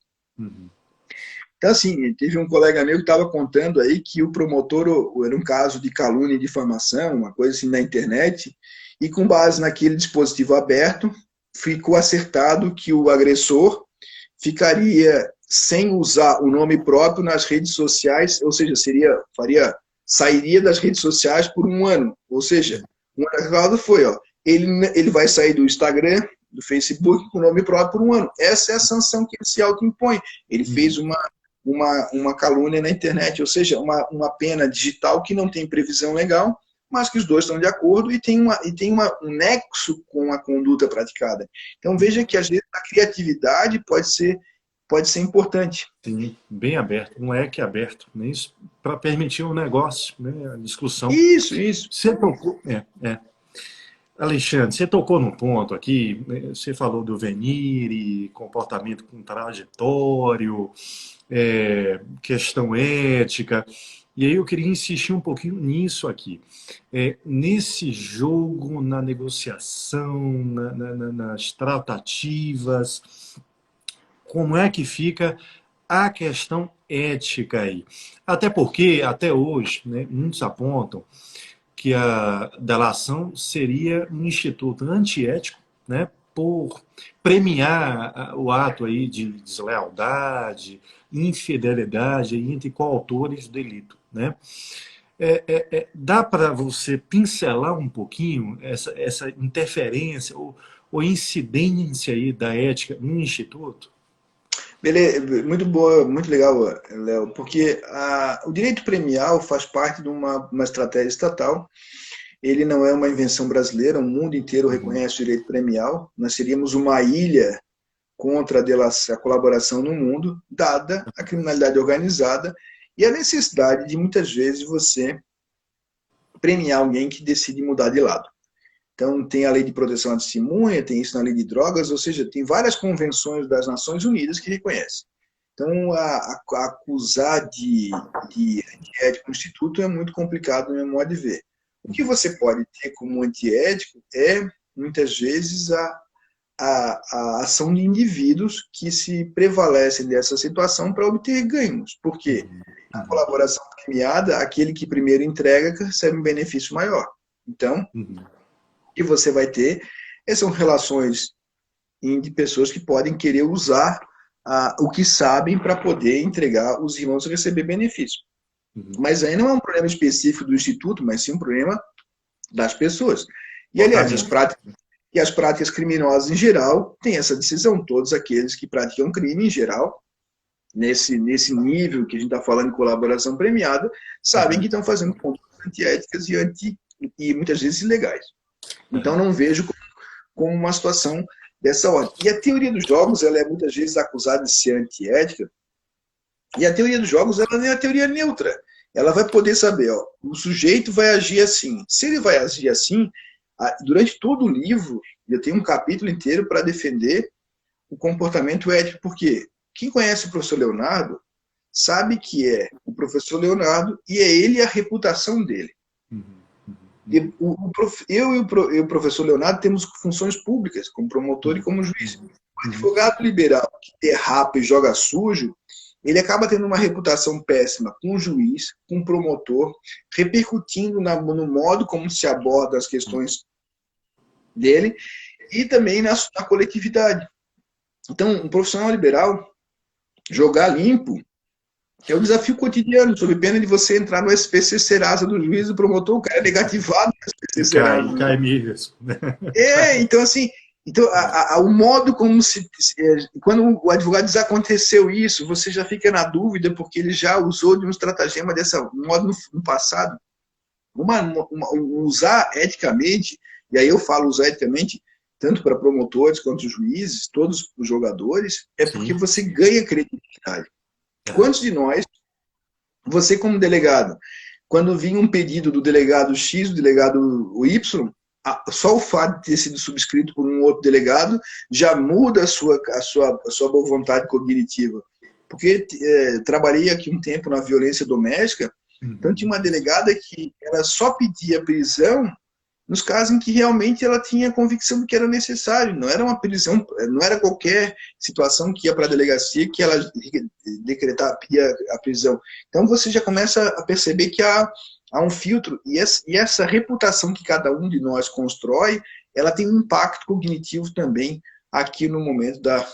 Então, assim, teve um colega meu que estava contando aí que o promotor era um caso de calúnia e difamação, uma coisa assim na internet, e com base naquele dispositivo aberto, ficou acertado que o agressor ficaria sem usar o nome próprio nas redes sociais, ou seja, sairia das redes sociais por 1 ano. Ou seja, o resultado foi, ó, ele vai sair do Instagram, do Facebook, com o nome próprio por 1 ano. Essa é a sanção que ele se autoimpõe. Ele fez uma calúnia na internet, ou seja, uma pena digital que não tem previsão legal, mas que os dois estão de acordo e tem um nexo com a conduta praticada. Então veja que às vezes a criatividade pode ser importante. Sim, bem aberto, um leque aberto, né? Isso para permitir um negócio, né? A discussão. Isso. Você tocou, Alexandre, você tocou num ponto aqui, né? Você falou do venir e comportamento contraditório, questão ética, e aí eu queria insistir um pouquinho nisso aqui. Nesse jogo, na negociação, nas tratativas, como é que fica a questão ética aí? Até porque, até hoje, né, muitos apontam que a delação seria um instituto antiético, né, por premiar o ato aí de deslealdade, infidelidade entre coautores do delito, né? Dá para você pincelar um pouquinho essa interferência ou incidência aí da ética no instituto? Beleza, muito boa, muito legal, Léo, porque o direito premial faz parte de uma estratégia estatal. Ele não é uma invenção brasileira, o mundo inteiro reconhece o direito premial. Nós seríamos uma ilha contra a colaboração no mundo, dada a criminalidade organizada e a necessidade de, muitas vezes, você premiar alguém que decide mudar de lado. Então, tem a lei de proteção à testemunha, tem isso na lei de drogas, ou seja, tem várias convenções das Nações Unidas que reconhecem. Então, acusar de antiético no Instituto é muito complicado, no meu modo de ver. O que você pode ter como antiético é, muitas vezes, a ação de indivíduos que se prevalecem dessa situação para obter ganhos. Por quê? Na colaboração premiada, aquele que primeiro entrega recebe um benefício maior. Então, o que você vai ter são relações de pessoas que podem querer usar o que sabem para poder entregar os irmãos e receber benefício. Mas aí não é um problema específico do Instituto, mas sim um problema das pessoas. E, aliás, as práticas criminosas em geral têm essa decisão. Todos aqueles que praticam crime em geral, nesse nível que a gente está falando de colaboração premiada, sabem que estão fazendo condutas antiéticas e muitas vezes ilegais. Então, não vejo como uma situação dessa ordem. E a teoria dos jogos, ela é muitas vezes acusada de ser antiética, e a teoria dos jogos, ela não é a teoria neutra. Ela vai poder saber, ó, o sujeito vai agir assim. Se ele vai agir assim, durante todo o livro, eu tenho um capítulo inteiro para defender o comportamento ético, porque quem conhece o professor Leonardo sabe que é o professor Leonardo e é ele a reputação dele. Eu e o professor Leonardo temos funções públicas, como promotor e como juiz. O advogado liberal que derrapa e joga sujo, ele acaba tendo uma reputação péssima com o juiz, com o promotor, repercutindo no modo como se aborda as questões dele e também na coletividade. Então, um profissional liberal jogar limpo é um desafio cotidiano, sob pena de você entrar no SPC Serasa do juiz do promotor, o cara é negativado no SPC Serasa. Cai mesmo. Então assim, o modo como quando o advogado diz aconteceu isso, você já fica na dúvida porque ele já usou de um estratagema dessa modo no passado. Usar eticamente, e aí eu falo usar eticamente tanto para promotores quanto juízes, todos os jogadores, é porque você ganha credibilidade. Quantos de nós, você como delegado, quando vinha um pedido do delegado X, do delegado Y, só o fato de ter sido subscrito por um outro delegado já muda a sua boa vontade cognitiva. Porque trabalhei aqui um tempo na violência doméstica, então tinha uma delegada que ela só pedia prisão nos casos em que realmente ela tinha convicção de que era necessário. Não era uma prisão, não era qualquer situação que ia para a delegacia que ela pedia a prisão. Então você já começa a perceber que há um filtro, e essa reputação que cada um de nós constrói, ela tem um impacto cognitivo também aqui no momento da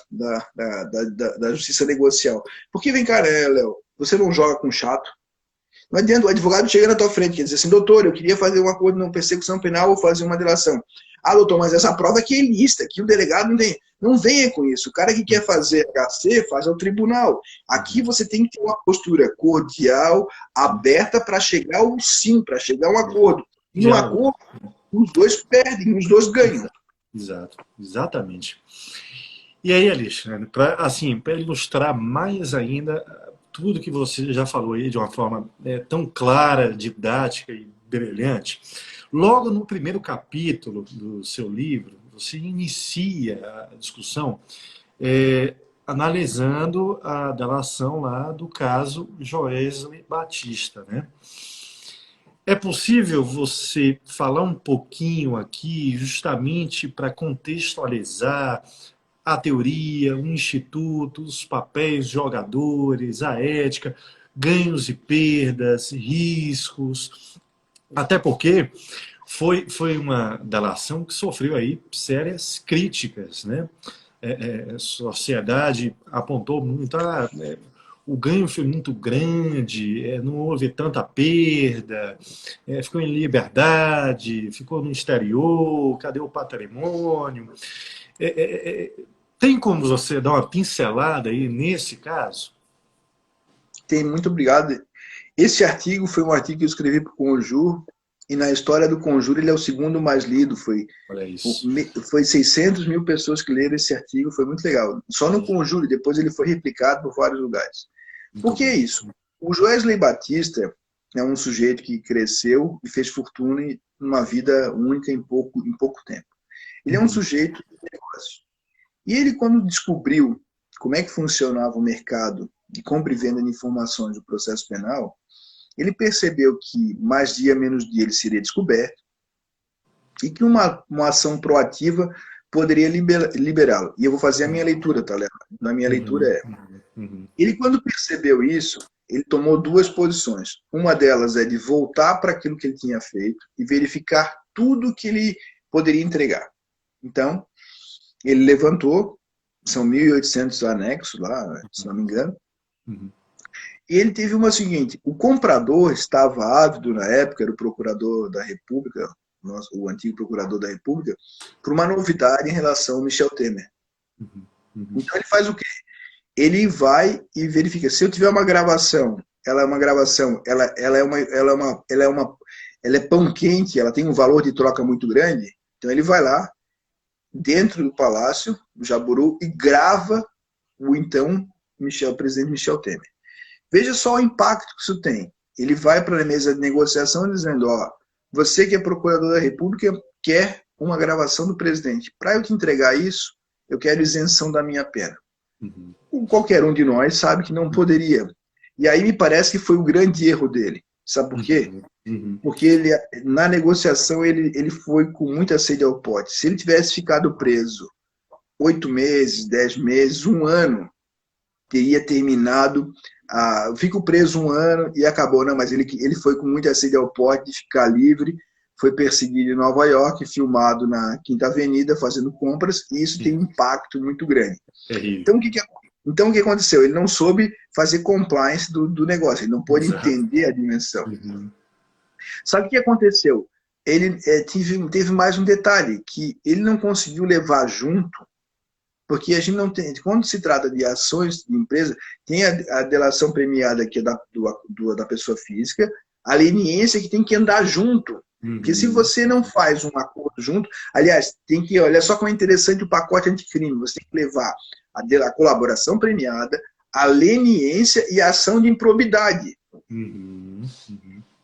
justiça negocial. Porque vem cá, né, Léo, você não joga com chato. Não adianta, o advogado chega na tua frente e diz assim, doutor, eu queria fazer um acordo de não persecução penal ou fazer uma delação. Ah, doutor, mas essa prova aqui é ilícita, que o delegado não tem. Não venha com isso. O cara que quer fazer HC, faz ao tribunal. Aqui você tem que ter uma postura cordial, aberta para chegar ao sim, para chegar a um acordo. E no acordo, os dois perdem, os dois ganham. Exato, exatamente. E aí, Alexandre, para ilustrar mais ainda tudo que você já falou aí de uma forma tão clara, didática e brilhante, logo no primeiro capítulo do seu livro, você inicia a discussão analisando a delação lá do caso Joesley Batista, né? É possível você falar um pouquinho aqui justamente para contextualizar a teoria, o instituto, os papéis, jogadores, a ética, ganhos e perdas, riscos, até porque foi uma delação que sofreu aí sérias críticas, né? A sociedade apontou muito, o ganho foi muito grande, não houve tanta perda, ficou em liberdade, ficou no exterior, cadê o patrimônio? Tem como você dar uma pincelada aí nesse caso? Tem, muito obrigado. Esse artigo foi um artigo que eu escrevi para o Conjur, e na história do Conjur ele é o segundo mais lido. Foi 600 mil pessoas que leram esse artigo, foi muito legal. Só no Conjur, depois ele foi replicado por vários lugares. Por que isso? O Joesley Batista é um sujeito que cresceu e fez fortuna uma vida única em pouco tempo. Ele é um sujeito de negócio. E ele, quando descobriu como é que funcionava o mercado de compra e venda de informações do processo penal, ele percebeu que mais dia, menos dia ele seria descoberto e que uma ação proativa poderia liberá-lo. E eu vou fazer a minha leitura, tá, Léo? Na minha leitura é... Ele, quando percebeu isso, ele tomou duas posições. Uma delas é de voltar para aquilo que ele tinha feito e verificar tudo que ele poderia entregar. Então, ele levantou, são 1.800 anexos lá, se não me engano, e ele teve uma seguinte: o comprador estava ávido na época, era o procurador da República, o antigo procurador da República, por uma novidade em relação ao Michel Temer. Então ele faz o quê? Ele vai e verifica. Se eu tiver uma gravação, ela é uma gravação, ela é pão quente, ela tem um valor de troca muito grande, então ele vai lá, dentro do Palácio, do Jaburu, e grava o então presidente Michel Temer. Veja só o impacto que isso tem. Ele vai para a mesa de negociação dizendo: ó, você que é procurador da República quer uma gravação do presidente. Para eu te entregar isso, eu quero isenção da minha pena. Qualquer um de nós sabe que não poderia. E aí me parece que foi o grande erro dele. Sabe por quê? Porque ele, na negociação ele foi com muita sede ao pote. Se ele tivesse ficado preso 8 meses, 10 meses, 1 ano, teria terminado. Fico preso 1 ano e acabou. Não, mas ele foi com muita sede ao pote de ficar livre, foi perseguido em Nova York, filmado na Quinta Avenida, fazendo compras, e isso tem um impacto muito grande. Então, o que aconteceu? Ele não soube fazer compliance do negócio, ele não pôde entender a dimensão. Sabe o que aconteceu? Ele teve mais um detalhe, que ele não conseguiu levar junto, porque a gente não tem... Quando se trata de ações de empresa, tem a delação premiada, que é da pessoa física, a leniência que tem que andar junto. Porque se você não faz um acordo junto... Aliás, tem que... Olha só como é interessante o pacote anticrime. Você tem que levar a colaboração premiada, a leniência e a ação de improbidade.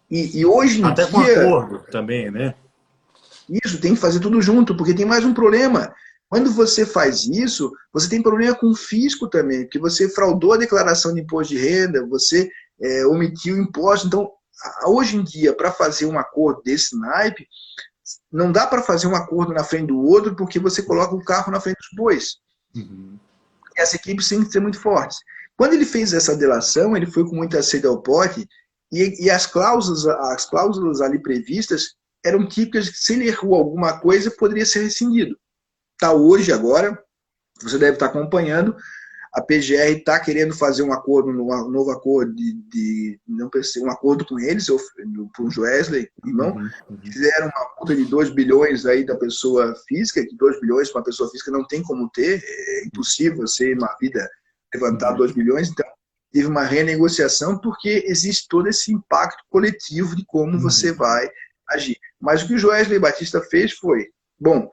E hoje em dia... Até com acordo também, né? Isso, tem que fazer tudo junto, porque tem mais um problema. Quando você faz isso, você tem problema com o fisco também, porque você fraudou a declaração de imposto de renda, você omitiu imposto. Então, hoje em dia, para fazer um acordo desse naipe, não dá para fazer um acordo na frente do outro, porque você coloca o carro na frente dos bois. Essa equipe tem que ser muito forte. Quando ele fez essa delação, ele foi com muita sede ao pote, e as cláusulas ali previstas eram típicas que, se ele errou alguma coisa, poderia ser rescindido. Tá hoje, agora, você deve estar acompanhando, a PGR está querendo fazer um acordo, um novo acordo um acordo com eles, com o Joesley, irmão, fizeram uma multa de 2 bilhões aí da pessoa física, que 2 bilhões para uma pessoa física não tem como ter, é impossível você, uma vida, levantar 2 bilhões, então teve uma renegociação, porque existe todo esse impacto coletivo de como você vai agir. Mas o que o Joesley Batista fez foi: bom,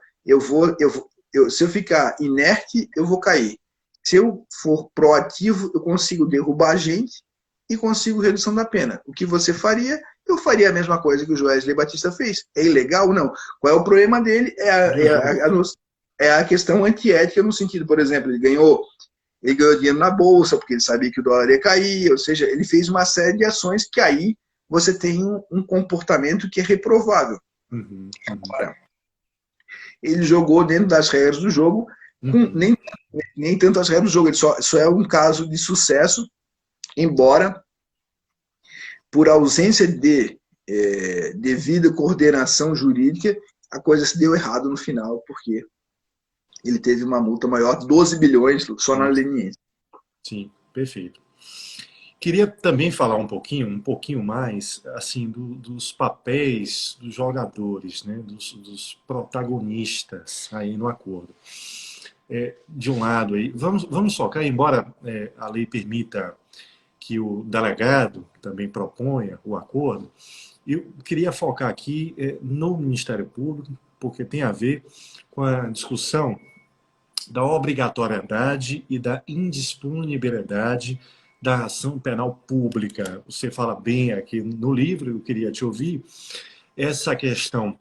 se eu ficar inerte, eu vou cair. Se eu for proativo, eu consigo derrubar a gente e consigo redução da pena. O que você faria? Eu faria a mesma coisa que o Joesley Batista fez. É ilegal? Não. Qual é o problema dele? É a questão antiética, no sentido, por exemplo, ele ganhou dinheiro na bolsa, porque ele sabia que o dólar ia cair, ou seja, ele fez uma série de ações que aí você tem um comportamento que é reprovável. Agora, ele jogou dentro das regras do jogo, nem tanto as regras do jogo, ele só é um caso de sucesso, embora por ausência de devida coordenação jurídica, a coisa se deu errado no final, porque ele teve uma multa maior, 12 bilhões só na leniência. Sim, perfeito. Queria também falar um pouquinho mais, assim, dos papéis dos jogadores, né, dos protagonistas aí no acordo. De um lado, aí, vamos focar, embora a lei permita que o delegado também proponha o acordo, eu queria focar aqui no Ministério Público, porque tem a ver com a discussão da obrigatoriedade e da indisponibilidade da ação penal pública. Você fala bem aqui no livro, eu queria te ouvir, essa questão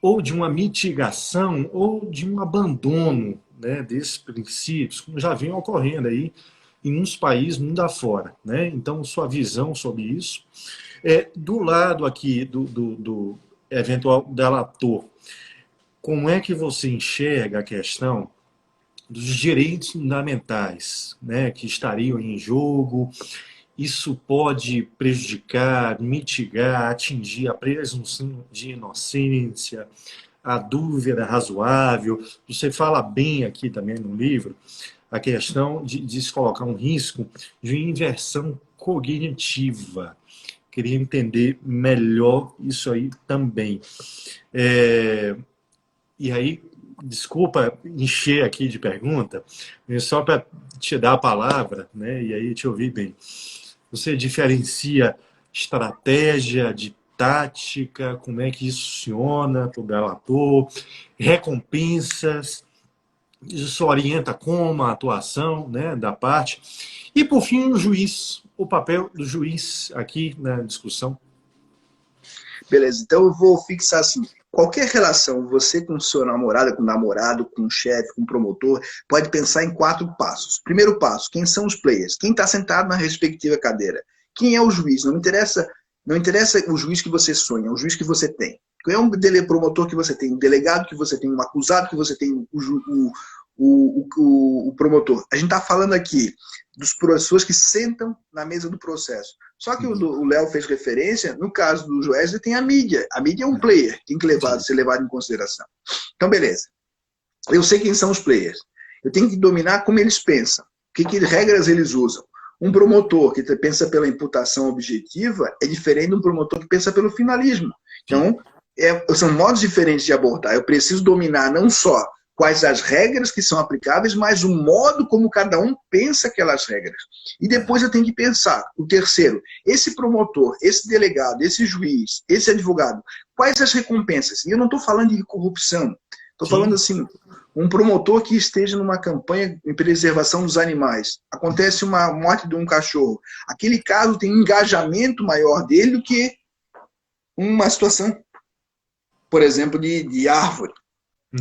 ou de uma mitigação ou de um abandono, né, desses princípios, como já vem ocorrendo aí em uns países mundo afora, né? Então, sua visão sobre isso. Do lado aqui do eventual delator, como é que você enxerga a questão dos direitos fundamentais, né, que estariam em jogo? Isso pode prejudicar, mitigar, atingir a presunção de inocência, a dúvida razoável. Você fala bem aqui também no livro a questão de se colocar um risco de inversão cognitiva. Queria entender melhor isso aí também. E aí, desculpa encher aqui de pergunta, só para te dar a palavra, né, e aí te ouvir bem. Você diferencia estratégia de tática, como é que isso funciona para o delator, recompensas, isso orienta como a atuação, né, da parte. E, por fim, o juiz, o papel do juiz aqui na discussão. Beleza, então eu vou fixar assim. Qualquer relação, você com sua namorada, com o namorado, com o chefe, com o promotor, pode pensar em 4 passos. Primeiro passo, quem são os players? Quem está sentado na respectiva cadeira? Quem é o juiz? Não interessa o juiz que você sonha, é o juiz que você tem. Quem é o promotor que você tem, o delegado que você tem, o acusado que você tem, o promotor. A gente está falando aqui das pessoas que sentam na mesa do processo. Só que o Léo fez referência, no caso do Joesley, tem a mídia. A mídia é um player, tem que ser levado em consideração. Então, beleza. Eu sei quem são os players. Eu tenho que dominar como eles pensam. Que regras eles usam. Um promotor que pensa pela imputação objetiva é diferente de um promotor que pensa pelo finalismo. Então, são modos diferentes de abordar. Eu preciso dominar não só quais as regras que são aplicáveis, mas o modo como cada um pensa aquelas regras. E depois eu tenho que pensar, o terceiro, esse promotor, esse delegado, esse juiz, esse advogado, quais as recompensas? E eu não estou falando de corrupção, estou falando assim, um promotor que esteja numa campanha em preservação dos animais, acontece uma morte de um cachorro, aquele caso tem um engajamento maior dele do que uma situação, por exemplo, de árvore.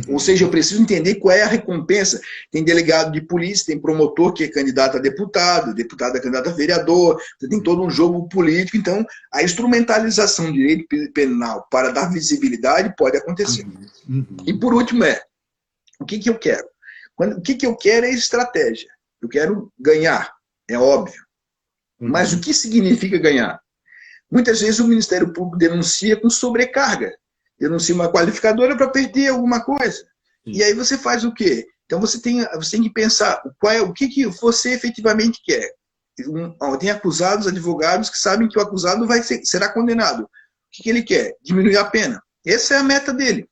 Ou seja, eu preciso entender qual é a recompensa. Tem delegado de polícia, tem promotor que é candidato a deputado é candidato a vereador, você tem todo um jogo político. Então, a instrumentalização do direito penal para dar visibilidade pode acontecer. E por último o que eu quero? O que eu quero é estratégia. Eu quero ganhar, é óbvio. Mas o que significa ganhar? Muitas vezes o Ministério Público denuncia com sobrecarga. Denuncia uma qualificadora para perder alguma coisa. E aí você faz o quê? Então você tem que pensar o que você efetivamente quer. Tem acusados, advogados que sabem que o acusado será condenado. O que ele quer? Diminuir a pena. Essa é a meta dele.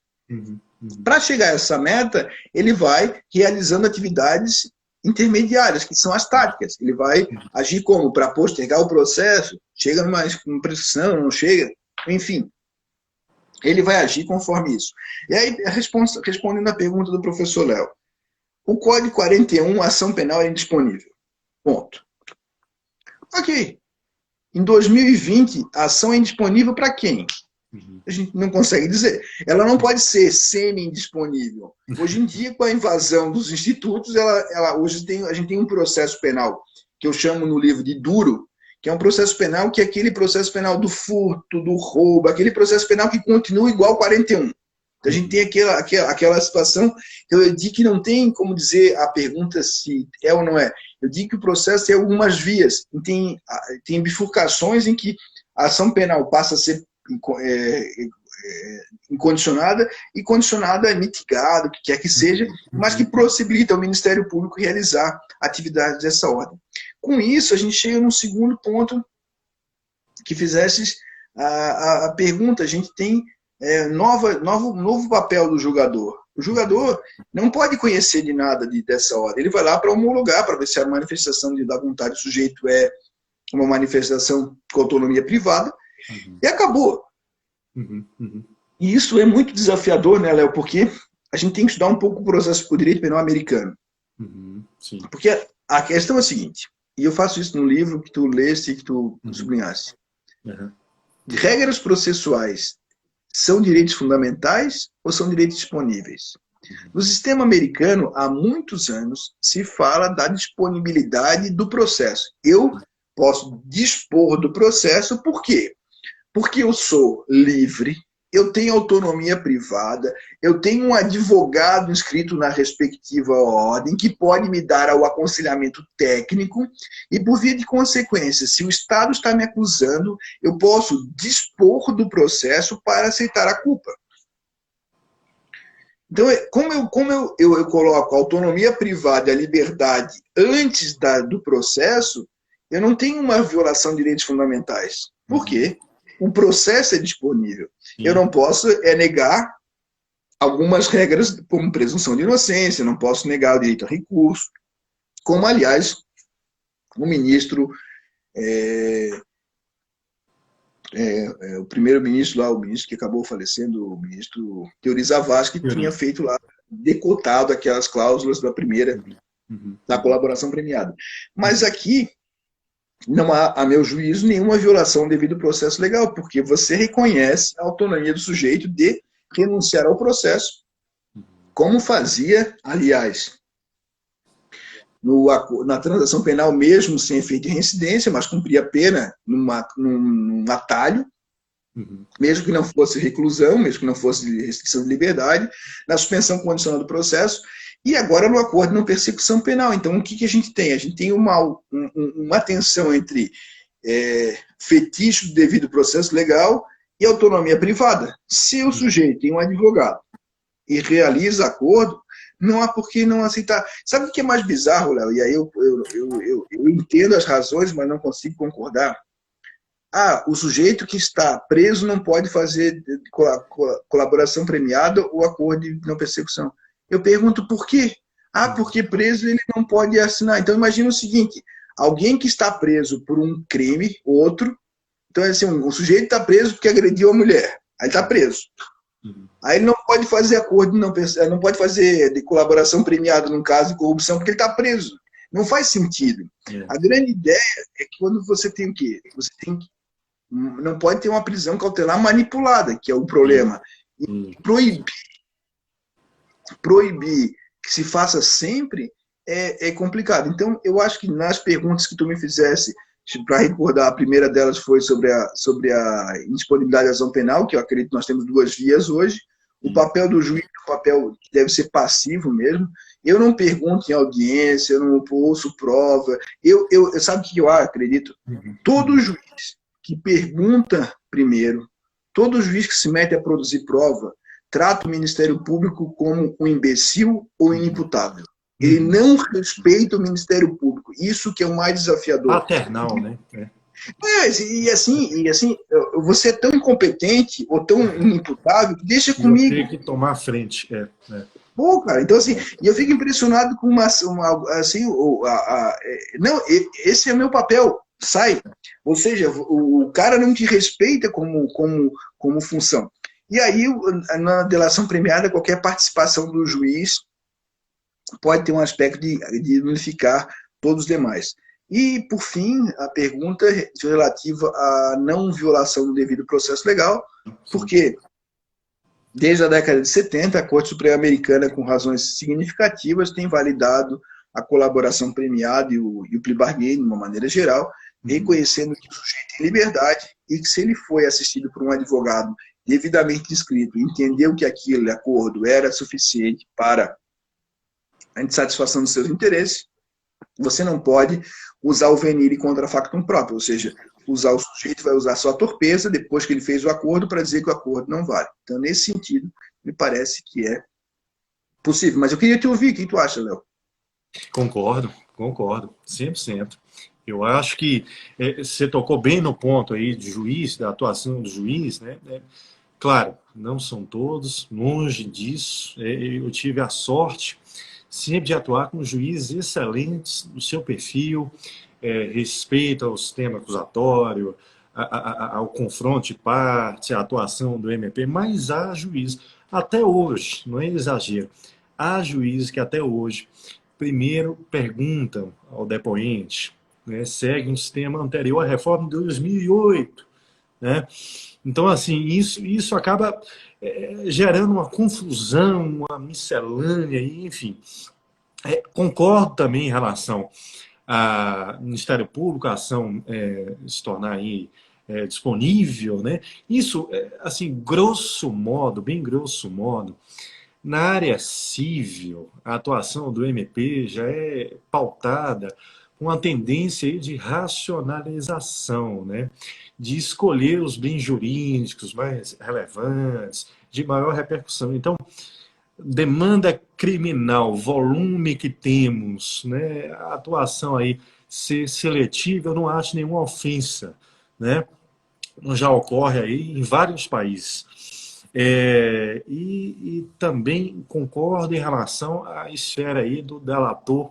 Para chegar a essa meta, ele vai realizando atividades intermediárias, que são as táticas. Ele vai agir como? Para postergar o processo, chega numa prescrição, não chega, enfim. Ele vai agir conforme isso. E aí, respondendo a pergunta do professor Léo, o Código 41, ação penal, é indisponível. Ponto. Ok. Em 2020, a ação é indisponível para quem? A gente não consegue dizer. Ela não pode ser semi-indisponível. Hoje em dia, com a invasão dos institutos, hoje a gente tem um processo penal, que eu chamo no livro de duro, que é um processo penal que é aquele processo penal do furto, do roubo, aquele processo penal que continua igual 41. Então, a gente tem aquela situação. Então, eu digo que não tem como dizer a pergunta se é ou não é. Eu digo que o processo tem algumas vias. Tem bifurcações em que a ação penal passa a ser incondicionada, e condicionada é mitigada, o que quer que seja, mas que possibilita ao Ministério Público realizar atividades dessa ordem. Com isso, a gente chega no segundo ponto que fizesses a pergunta. A gente tem novo papel do julgador. O julgador não pode conhecer de nada dessa ordem. Ele vai lá para homologar, para ver se a manifestação da vontade do sujeito é uma manifestação com autonomia privada, e acabou. E isso é muito desafiador, né, Léo? Porque a gente tem que estudar um pouco o direito penal americano. Sim. Porque a questão é a seguinte, e eu faço isso no livro que tu leste e que tu sublinhaste. De regras processuais são direitos fundamentais ou são direitos disponíveis? No sistema americano, há muitos anos, se fala da disponibilidade do processo. Eu posso dispor do processo, por quê? Porque eu sou livre, eu tenho autonomia privada, eu tenho um advogado inscrito na respectiva ordem que pode me dar o aconselhamento técnico e, por via de consequência, se o Estado está me acusando, eu posso dispor do processo para aceitar a culpa. Então, como eu coloco a autonomia privada e a liberdade antes do processo, eu não tenho uma violação de direitos fundamentais. Por quê? O processo é disponível. Eu não posso negar algumas regras, como presunção de inocência, não posso negar o direito a recurso, como, aliás, o ministro, o primeiro-ministro lá, o ministro que acabou falecendo, o ministro Teori Zavascki, que tinha feito lá, decotado aquelas cláusulas da primeira, da colaboração premiada. Mas aqui, não há, a meu juízo, nenhuma violação ao devido processo legal, porque você reconhece a autonomia do sujeito de renunciar ao processo, como fazia, aliás, na transação penal mesmo, sem efeito de reincidência, mas cumpria a pena num atalho, mesmo que não fosse reclusão, mesmo que não fosse restrição de liberdade, na suspensão condicional do processo, e agora no acordo de não persecução penal. Então, o que a gente tem? A gente tem uma tensão entre fetiche do devido processo legal e autonomia privada. Se o sujeito tem um advogado e realiza acordo, não há por que não aceitar. Sabe o que é mais bizarro, Léo? E aí eu entendo as razões, mas não consigo concordar. O sujeito que está preso não pode fazer colaboração premiada ou acordo de não persecução. Eu pergunto por quê? Porque preso ele não pode assinar. Então imagina o seguinte, alguém que está preso por um crime, outro, então assim, um sujeito está preso porque agrediu a mulher, aí está preso. Aí ele não pode fazer acordo, não pode fazer de colaboração premiada num caso de corrupção porque ele está preso. Não faz sentido. A grande ideia é que quando você tem o quê? Você tem que não pode ter uma prisão cautelar manipulada, que é o problema. E proibir que se faça sempre é complicado. Então, eu acho que nas perguntas que tu me fizesse, para recordar, a primeira delas foi sobre a indisponibilidade da ação penal, que eu acredito que nós temos duas vias hoje. O papel do juiz é um papel que deve ser passivo mesmo. Eu não pergunto em audiência, eu não ouço prova. Sabe o que eu acredito? Todo juiz que pergunta primeiro, todo juiz que se mete a produzir prova, trata o Ministério Público como um imbecil ou inimputável. Ele não respeita o Ministério Público. Isso que é o mais desafiador. Paternal, né? E assim, você é tão incompetente ou tão inimputável que deixa comigo. Eu tenho que tomar a frente. Pô, cara, então assim, e eu fico impressionado com não, esse é o meu papel, sai. Ou seja, o cara não te respeita como função. E aí, na delação premiada, qualquer participação do juiz pode ter um aspecto de unificar todos os demais. E, por fim, a pergunta relativa à não violação do devido processo legal, porque desde a década de 70, a Corte Suprema Americana, com razões significativas, tem validado a colaboração premiada e o plea bargain, de uma maneira geral, reconhecendo que o sujeito tem liberdade e que, se ele foi assistido por um advogado devidamente inscrito, entendeu que aquele acordo era suficiente para a insatisfação dos seus interesses, você não pode usar o venire contra factum próprio, ou seja, o sujeito vai usar só a torpeza depois que ele fez o acordo para dizer que o acordo não vale. Então, nesse sentido, me parece que é possível. Mas eu queria te ouvir, o que tu acha, Léo? Concordo, 100%. Eu acho que você tocou bem no ponto aí de juiz, da atuação do juiz, né? Claro, não são todos, longe disso. Eu tive a sorte sempre de atuar com juízes excelentes no seu perfil, respeito ao sistema acusatório, ao confronto de partes, à atuação do MP, mas há juízes, até hoje, não é exagero, há juízes que até hoje, primeiro perguntam ao depoente, né, segue um sistema anterior à reforma de 2008, né? Então, assim, isso acaba gerando uma confusão, uma miscelânea, enfim. Concordo também em relação ao Ministério Público, a ação se tornar aí, disponível, né? Isso, assim, grosso modo, bem grosso modo, na área civil, a atuação do MP já é pautada com uma tendência aí de racionalização, né? De escolher os bens jurídicos mais relevantes, de maior repercussão. Então, demanda criminal, volume que temos, né? A atuação aí ser seletiva, eu não acho nenhuma ofensa, né? Já ocorre aí em vários países. E também concordo em relação à esfera aí do delator,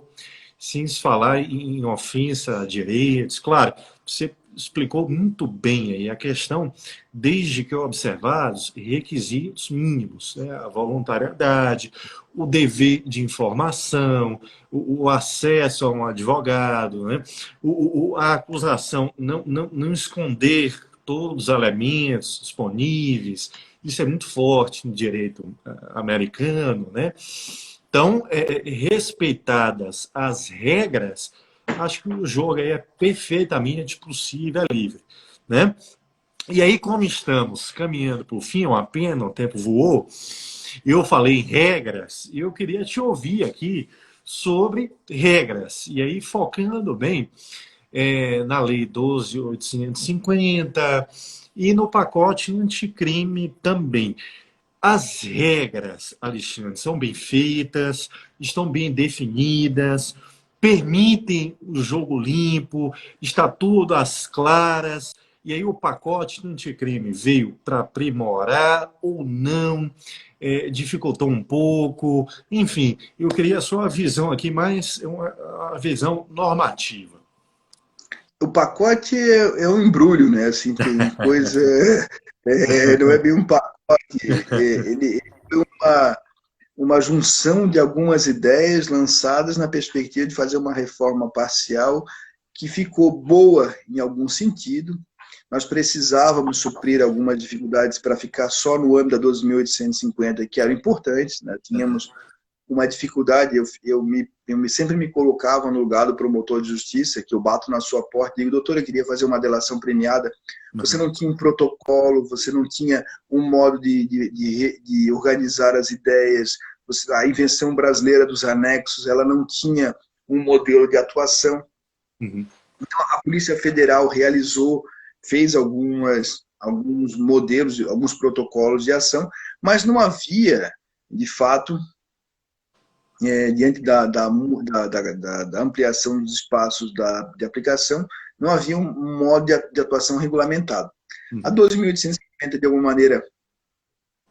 sem se falar em ofensa a direitos. Claro, você explicou muito bem aí a questão, desde que observados requisitos mínimos, né? A voluntariedade, o dever de informação, o acesso a um advogado, né? A acusação não esconder todos os elementos disponíveis, isso é muito forte no direito americano, né? Então, respeitadas as regras, acho que o jogo aí é perfeitamente possível, é livre, né? E aí, como estamos caminhando para o fim, uma pena, o tempo voou, eu falei em regras, e eu queria te ouvir aqui sobre regras. E aí, focando bem na Lei 12.850 e no pacote anticrime também. As regras, Alexandre, são bem feitas, estão bem definidas, permitem o jogo limpo, está tudo às claras. E aí o pacote anticrime veio para aprimorar ou não, dificultou um pouco. Enfim, eu queria só a visão aqui, mais uma visão normativa. O pacote é um embrulho, né? Assim, tem coisa. Não é bem um pacote. Ele é uma junção de algumas ideias lançadas na perspectiva de fazer uma reforma parcial que ficou boa em algum sentido. Nós precisávamos suprir algumas dificuldades para ficar só no âmbito da 12.850, que eram importantes, né? Tínhamos uma dificuldade, sempre me colocava no lugar do promotor de justiça, que eu bato na sua porta e digo, doutor, eu queria fazer uma delação premiada. Você não tinha um protocolo, você não tinha um modo de organizar as ideias, a invenção brasileira dos anexos, ela não tinha um modelo de atuação. Uhum. Então, a Polícia Federal fez alguns modelos, alguns protocolos de ação, mas não havia, de fato, diante da ampliação dos espaços de aplicação, não havia um modo de atuação regulamentado. A 12.850, de alguma maneira,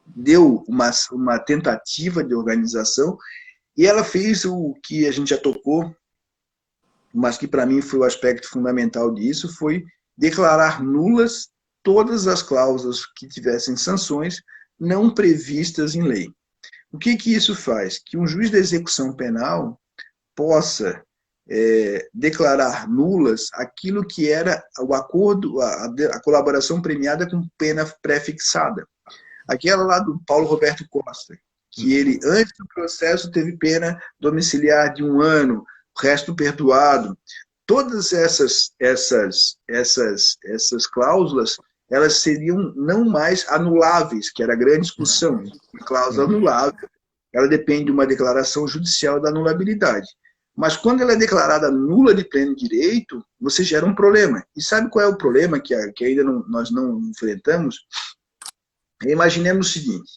deu uma tentativa de organização e ela fez o que a gente já tocou, mas que para mim foi o aspecto fundamental disso, foi declarar nulas todas as cláusulas que tivessem sanções não previstas em lei. O que isso faz? Que um juiz da execução penal possa declarar nulas aquilo que era o acordo, a colaboração premiada com pena pré-fixada. Aquela lá do Paulo Roberto Costa, que ele, antes do processo, teve pena domiciliar de 1 ano, o resto perdoado. Todas essas cláusulas, elas seriam não mais anuláveis, que era a grande discussão. A cláusula anulável, ela depende de uma declaração judicial da anulabilidade. Mas quando ela é declarada nula de pleno direito, você gera um problema. E sabe qual é o problema que ainda nós não enfrentamos? Imaginemos o seguinte,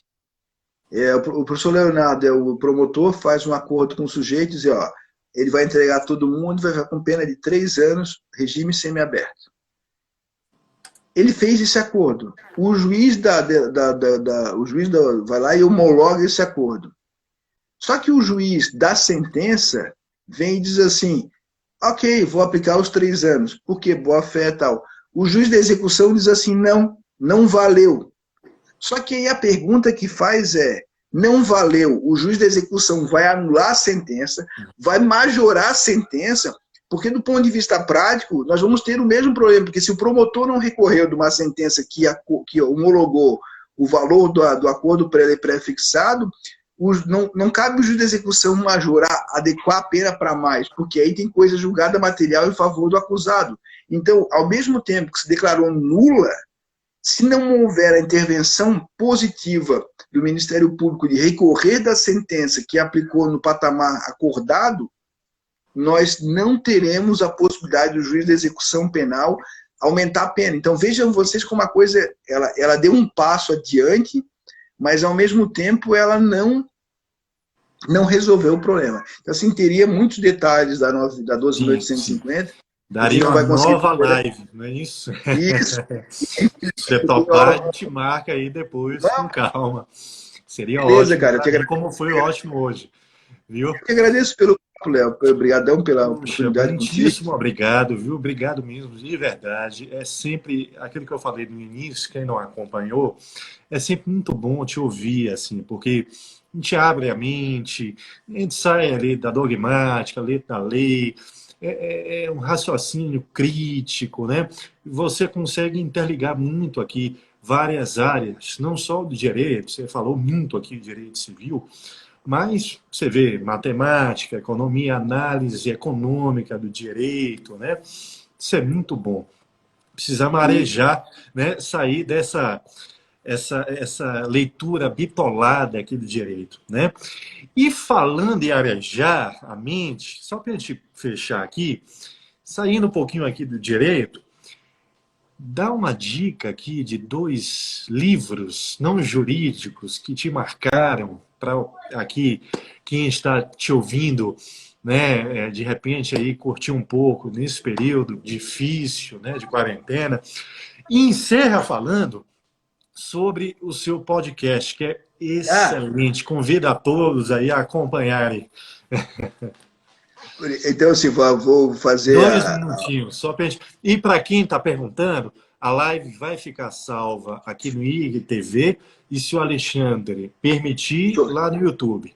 o professor Leonardo é o promotor, faz um acordo com o sujeito e diz, ele vai entregar todo mundo, vai ficar com pena de 3 anos, regime semiaberto. Ele fez esse acordo. O juiz vai lá e homologa esse acordo. Só que o juiz da sentença vem e diz assim, ok, vou aplicar os 3 anos, porque boa fé e tal. O juiz da execução diz assim, não valeu. Só que aí a pergunta que faz não valeu, o juiz da execução vai anular a sentença, vai majorar a sentença, Porque do ponto de vista prático, nós vamos ter o mesmo problema, porque se o promotor não recorreu de uma sentença que homologou o valor do acordo pré-fixado, não cabe o juiz de execução majorar, adequar a pena para mais, porque aí tem coisa julgada material em favor do acusado. Então, ao mesmo tempo que se declarou nula, se não houver a intervenção positiva do Ministério Público de recorrer da sentença que aplicou no patamar acordado, nós não teremos a possibilidade do juiz de execução penal aumentar a pena. Então, vejam vocês como a coisa, ela deu um passo adiante, mas, ao mesmo tempo, ela não resolveu o problema. Então, assim, teria muitos detalhes da 12.850. Daria uma nova live, não é isso? Isso. Se topar, a gente marca aí depois, com calma. Seria beleza, ótimo, cara. Como foi ótimo hoje. Viu? Eu que agradeço pelo papo, Léo. Obrigadão pela oportunidade. Muitíssimo obrigado, viu? Obrigado mesmo, de verdade. É sempre aquilo que eu falei no início, quem não acompanhou, é sempre muito bom te ouvir, assim, porque a gente abre a mente, a gente sai ali da dogmática, letra da lei, é um raciocínio crítico, né? Você consegue interligar muito aqui várias áreas, não só do direito, você falou muito aqui de direito civil, mas você vê matemática, economia, análise econômica do direito, né? Isso é muito bom. Precisa marejar, né? Sair dessa essa leitura bitolada aqui do direito, né? E falando em arejar a mente, só para a gente fechar aqui, saindo um pouquinho aqui do direito, dá uma dica aqui de 2 livros não jurídicos que te marcaram para aqui quem está te ouvindo, né, de repente aí curtir um pouco nesse período difícil, né, de quarentena, e encerra falando sobre o seu podcast, que é excelente. Convido a todos aí a acompanharem. Então, assim, vou fazer... 2 minutinhos, só para gente... E para quem está perguntando, a live vai ficar salva aqui no IGTV e, se o Alexandre permitir, lá no YouTube.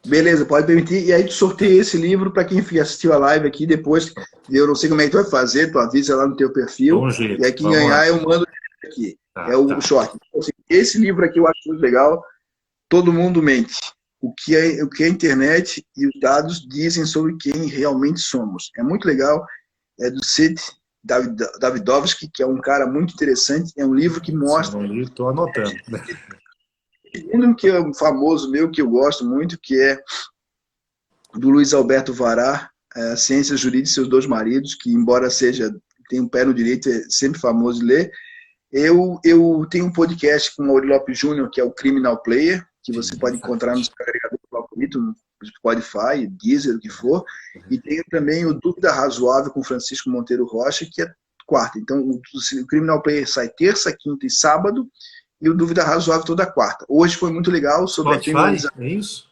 Beleza, pode permitir. E aí tu sorteia esse livro para quem assistiu a live aqui depois. Eu não sei como é que tu vai fazer, tu avisa lá no teu perfil. Bom jeito. E aí quem ganhar lá, eu mando aqui. É o short. Então, assim, esse livro aqui eu acho muito legal. Todo mundo mente. O que a internet e os dados dizem sobre quem realmente somos. É muito legal. É do Sid Davidovsky, que é um cara muito interessante. É um livro que mostra... Estou anotando. Um que é um famoso meu, que eu gosto muito, que é do Luiz Alberto Vará, Ciências Jurídicas e seus 2 maridos, que, embora tenha um pé no direito, é sempre famoso de ler. Eu tenho um podcast com o Mauri Lopes Júnior, que é o Criminal Player, que você pode encontrar no seu agregador favorito, no Spotify, Deezer, o que for. E tenho também o Dúvida Razoável com Francisco Monteiro Rocha, que é quarta. Então, o Criminal Player sai terça, quinta e sábado, e o Dúvida Razoável toda quarta. Hoje foi muito legal sobre Spotify, a criminalização. É isso?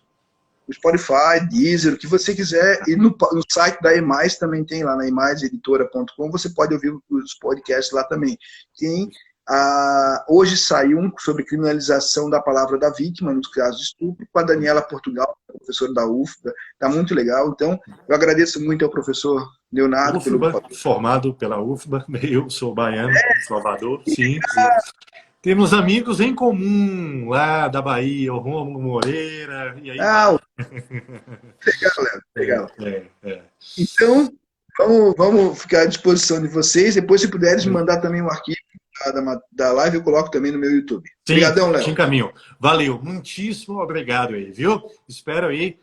O Spotify, Deezer, o que você quiser. E no site da EMAIS também tem, lá na emaiseditora.com, você pode ouvir os podcasts lá também. Hoje saiu um sobre criminalização da palavra da vítima nos casos de estupro, com a Daniela Portugal, professora da UFBA. Está muito legal. Então, eu agradeço muito ao professor Leonardo. Formado pela UFBA. Eu sou baiano, Salvador. Sim. Temos amigos em comum lá da Bahia, o Rômulo Moreira. E aí... Legal. Então, vamos ficar à disposição de vocês. Depois, se puderes, me mandar também o arquivo da live, eu coloco também no meu YouTube. Obrigadão, Léo. Sim, caminho. Valeu. Muitíssimo obrigado aí, viu? Espero aí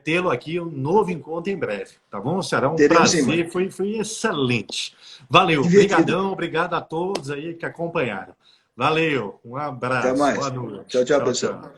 tê-lo aqui, um novo encontro em breve, tá bom? Será um prazer, foi excelente. Valeu. Obrigadão, obrigado a todos aí que acompanharam. Valeu, um abraço. Até mais. Boa noite. Tchau, pessoal.